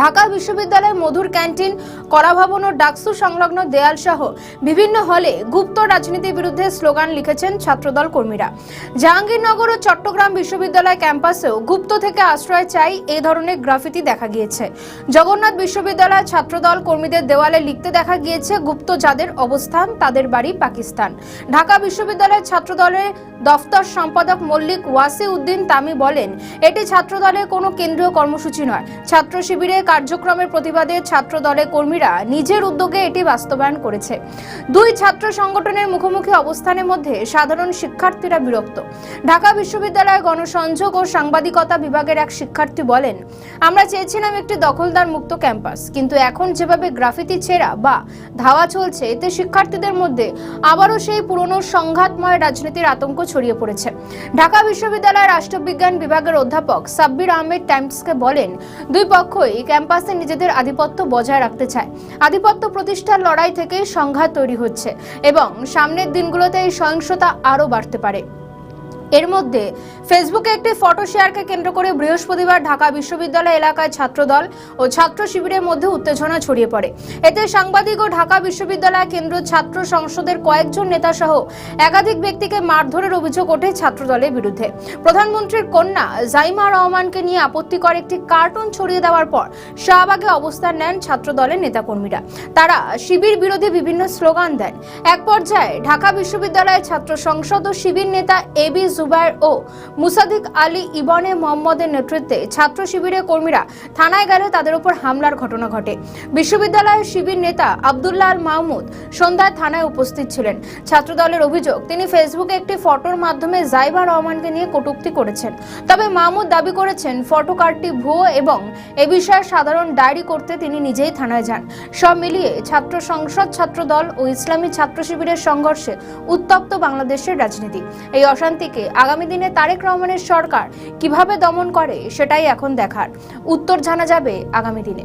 ঢাকা বিশ্ববিদ্যালয়ের মধুর ক্যান্টিন, কলাভবন ও ডাকসু সংলগ্ন দেয়াল সহ বিভিন্ন হলে গুপ্ত রাজনীতির বিরুদ্ধে স্লোগান লিখেছেন ছাত্রদল কর্মীরা। জাহাঙ্গীরনগর ও চট্টগ্রাম বিশ্ববিদ্যালয় ক্যাম্পাসেও গুপ্ত থেকে আশ্রয় চাই এই ধরনের গ্রাফিতি দেখা গিয়েছে। জগন্নাথ বিশ্ববিদ্যালয় ছাত্রদল কর্মীদের দেওয়ালে লিখতে দেখা গিয়েছে, গুপ্ত যাদের অবস্থান তাদের বাড়ি পাকিস্তান। ঢাকা বিশ্ববিদ্যালয়ের ছাত্রদলের দফতর সম্পাদক মল্লিক ওয়াসি উদ্দিন তামি বলেন, এটি ছাত্রদলের কোনো কেন্দ্রীয় কর্মসূচি নয়। ছাত্র শিবিরের কার্যক্রমের প্রতিবাদে ছাত্রদলের কর্মীরা নিজের উদ্যোগে এটি বাস্তবায়ন করেছে। দুই ছাত্র সংগঠনের মুখোমুখি অবস্থানের মধ্যে সাধারণ শিক্ষার্থীরা বিরক্ত। ঢাকা বিশ্ববিদ্যালয়ের গণসংযোগ ও সাংবাদিকতা বিভাগের এক শিক্ষার্থী বলেন, আমরা চেয়েছিলাম একটি দখলদার মুক্ত ক্যাম্পাস, কিন্তু এখন যেভাবে গ্রাফিতি ছেঁড়া বা ধাওয়া চলছে, এতে শিক্ষার্থীদের মধ্যে আবারও সেই পুরনো সংঘাতময় রাজনীতির আতঙ্ক ছড়িয়ে পড়েছে। ঢাকা বিশ্ববিদ্যালয়ের রাষ্ট্রবিজ্ঞান বিভাগের অধ্যাপক সাব্বির আহমেদ টাইমসকে বলেন, দুই পক্ষই ক্যাম্পাসে নিজেদের আধিপত্য বজায় রাখতে চায়। আধিপত্য প্রতিষ্ঠার লড়াই থেকে সংঘাত তৈরি হচ্ছে এবং সামনের দিনগুলোতে এই সহিংসতা আরও বাড়তে পারে। এর মধ্যে ফেসবুকে একটি ফটো শেয়ারকে কেন্দ্র করে বৃহস্পতিবার ঢাকা বিশ্ববিদ্যালয় এলাকায় ছাত্রদল ও ছাত্র শিবিরের মধ্যে উত্তেজনা ছড়িয়ে পড়ে। এতে সাংবাদিক ও ঢাকা বিশ্ববিদ্যালয় কেন্দ্রীয় ছাত্র সংসদের কয়েকজন নেতা সহ একাধিক ব্যক্তিকে মারধরের অভিযোগ ওঠে ছাত্রদলের বিরুদ্ধে। প্রধানমন্ত্রীর কন্যা জাইমা রহমানকে নিয়ে আপত্তিকর একটি কার্টুন ছড়িয়ে দেওয়ার পর শাহবাগে অবস্থান নেন ছাত্রদলের নেতাকর্মীরা। তারা শিবির বিরোধী বিভিন্ন স্লোগান দেন। এক পর্যায়ে ঢাকা বিশ্ববিদ্যালয়ের ছাত্র সংসদ ও শিবির নেতা এবি জুবায়ের ও মুসাদিক আলী ইবনে মোহাম্মদের নেতৃত্বে ছাত্র শিবিরের কর্মীরা থানায় গেলে তাদের উপর হামলার ঘটনা ঘটে। বিশ্ববিদ্যালয়ের শিবির নেতা আব্দুল্লাহ আল মাহমুদ সন্ধ্যায় থানায় উপস্থিত ছিলেন। ছাত্রদলের অভিযোগ, তিনি ফেসবুকে একটি ফটোর মাধ্যমে জাইমা রহমানকে নিয়ে কটূক্তি করেছেন। তবে মাহমুদ দাবি করেছেন ফটো কার্ডটি ভুয়ো এবং এ বিষয়ে সাধারণ ডায়েরি করতে তিনি নিজেই থানায় যান। সব মিলিয়ে ছাত্র সংসদ, ছাত্রদল ও ইসলামী ছাত্র শিবিরের সংঘর্ষে উত্তপ্ত বাংলাদেশের রাজনীতি। এই অশান্তিকে আগামী দিনে তারেক রহমানের সরকার কিভাবে দমন করে সেটাই এখন দেখার। উত্তর জানা যাবে আগামী দিনে।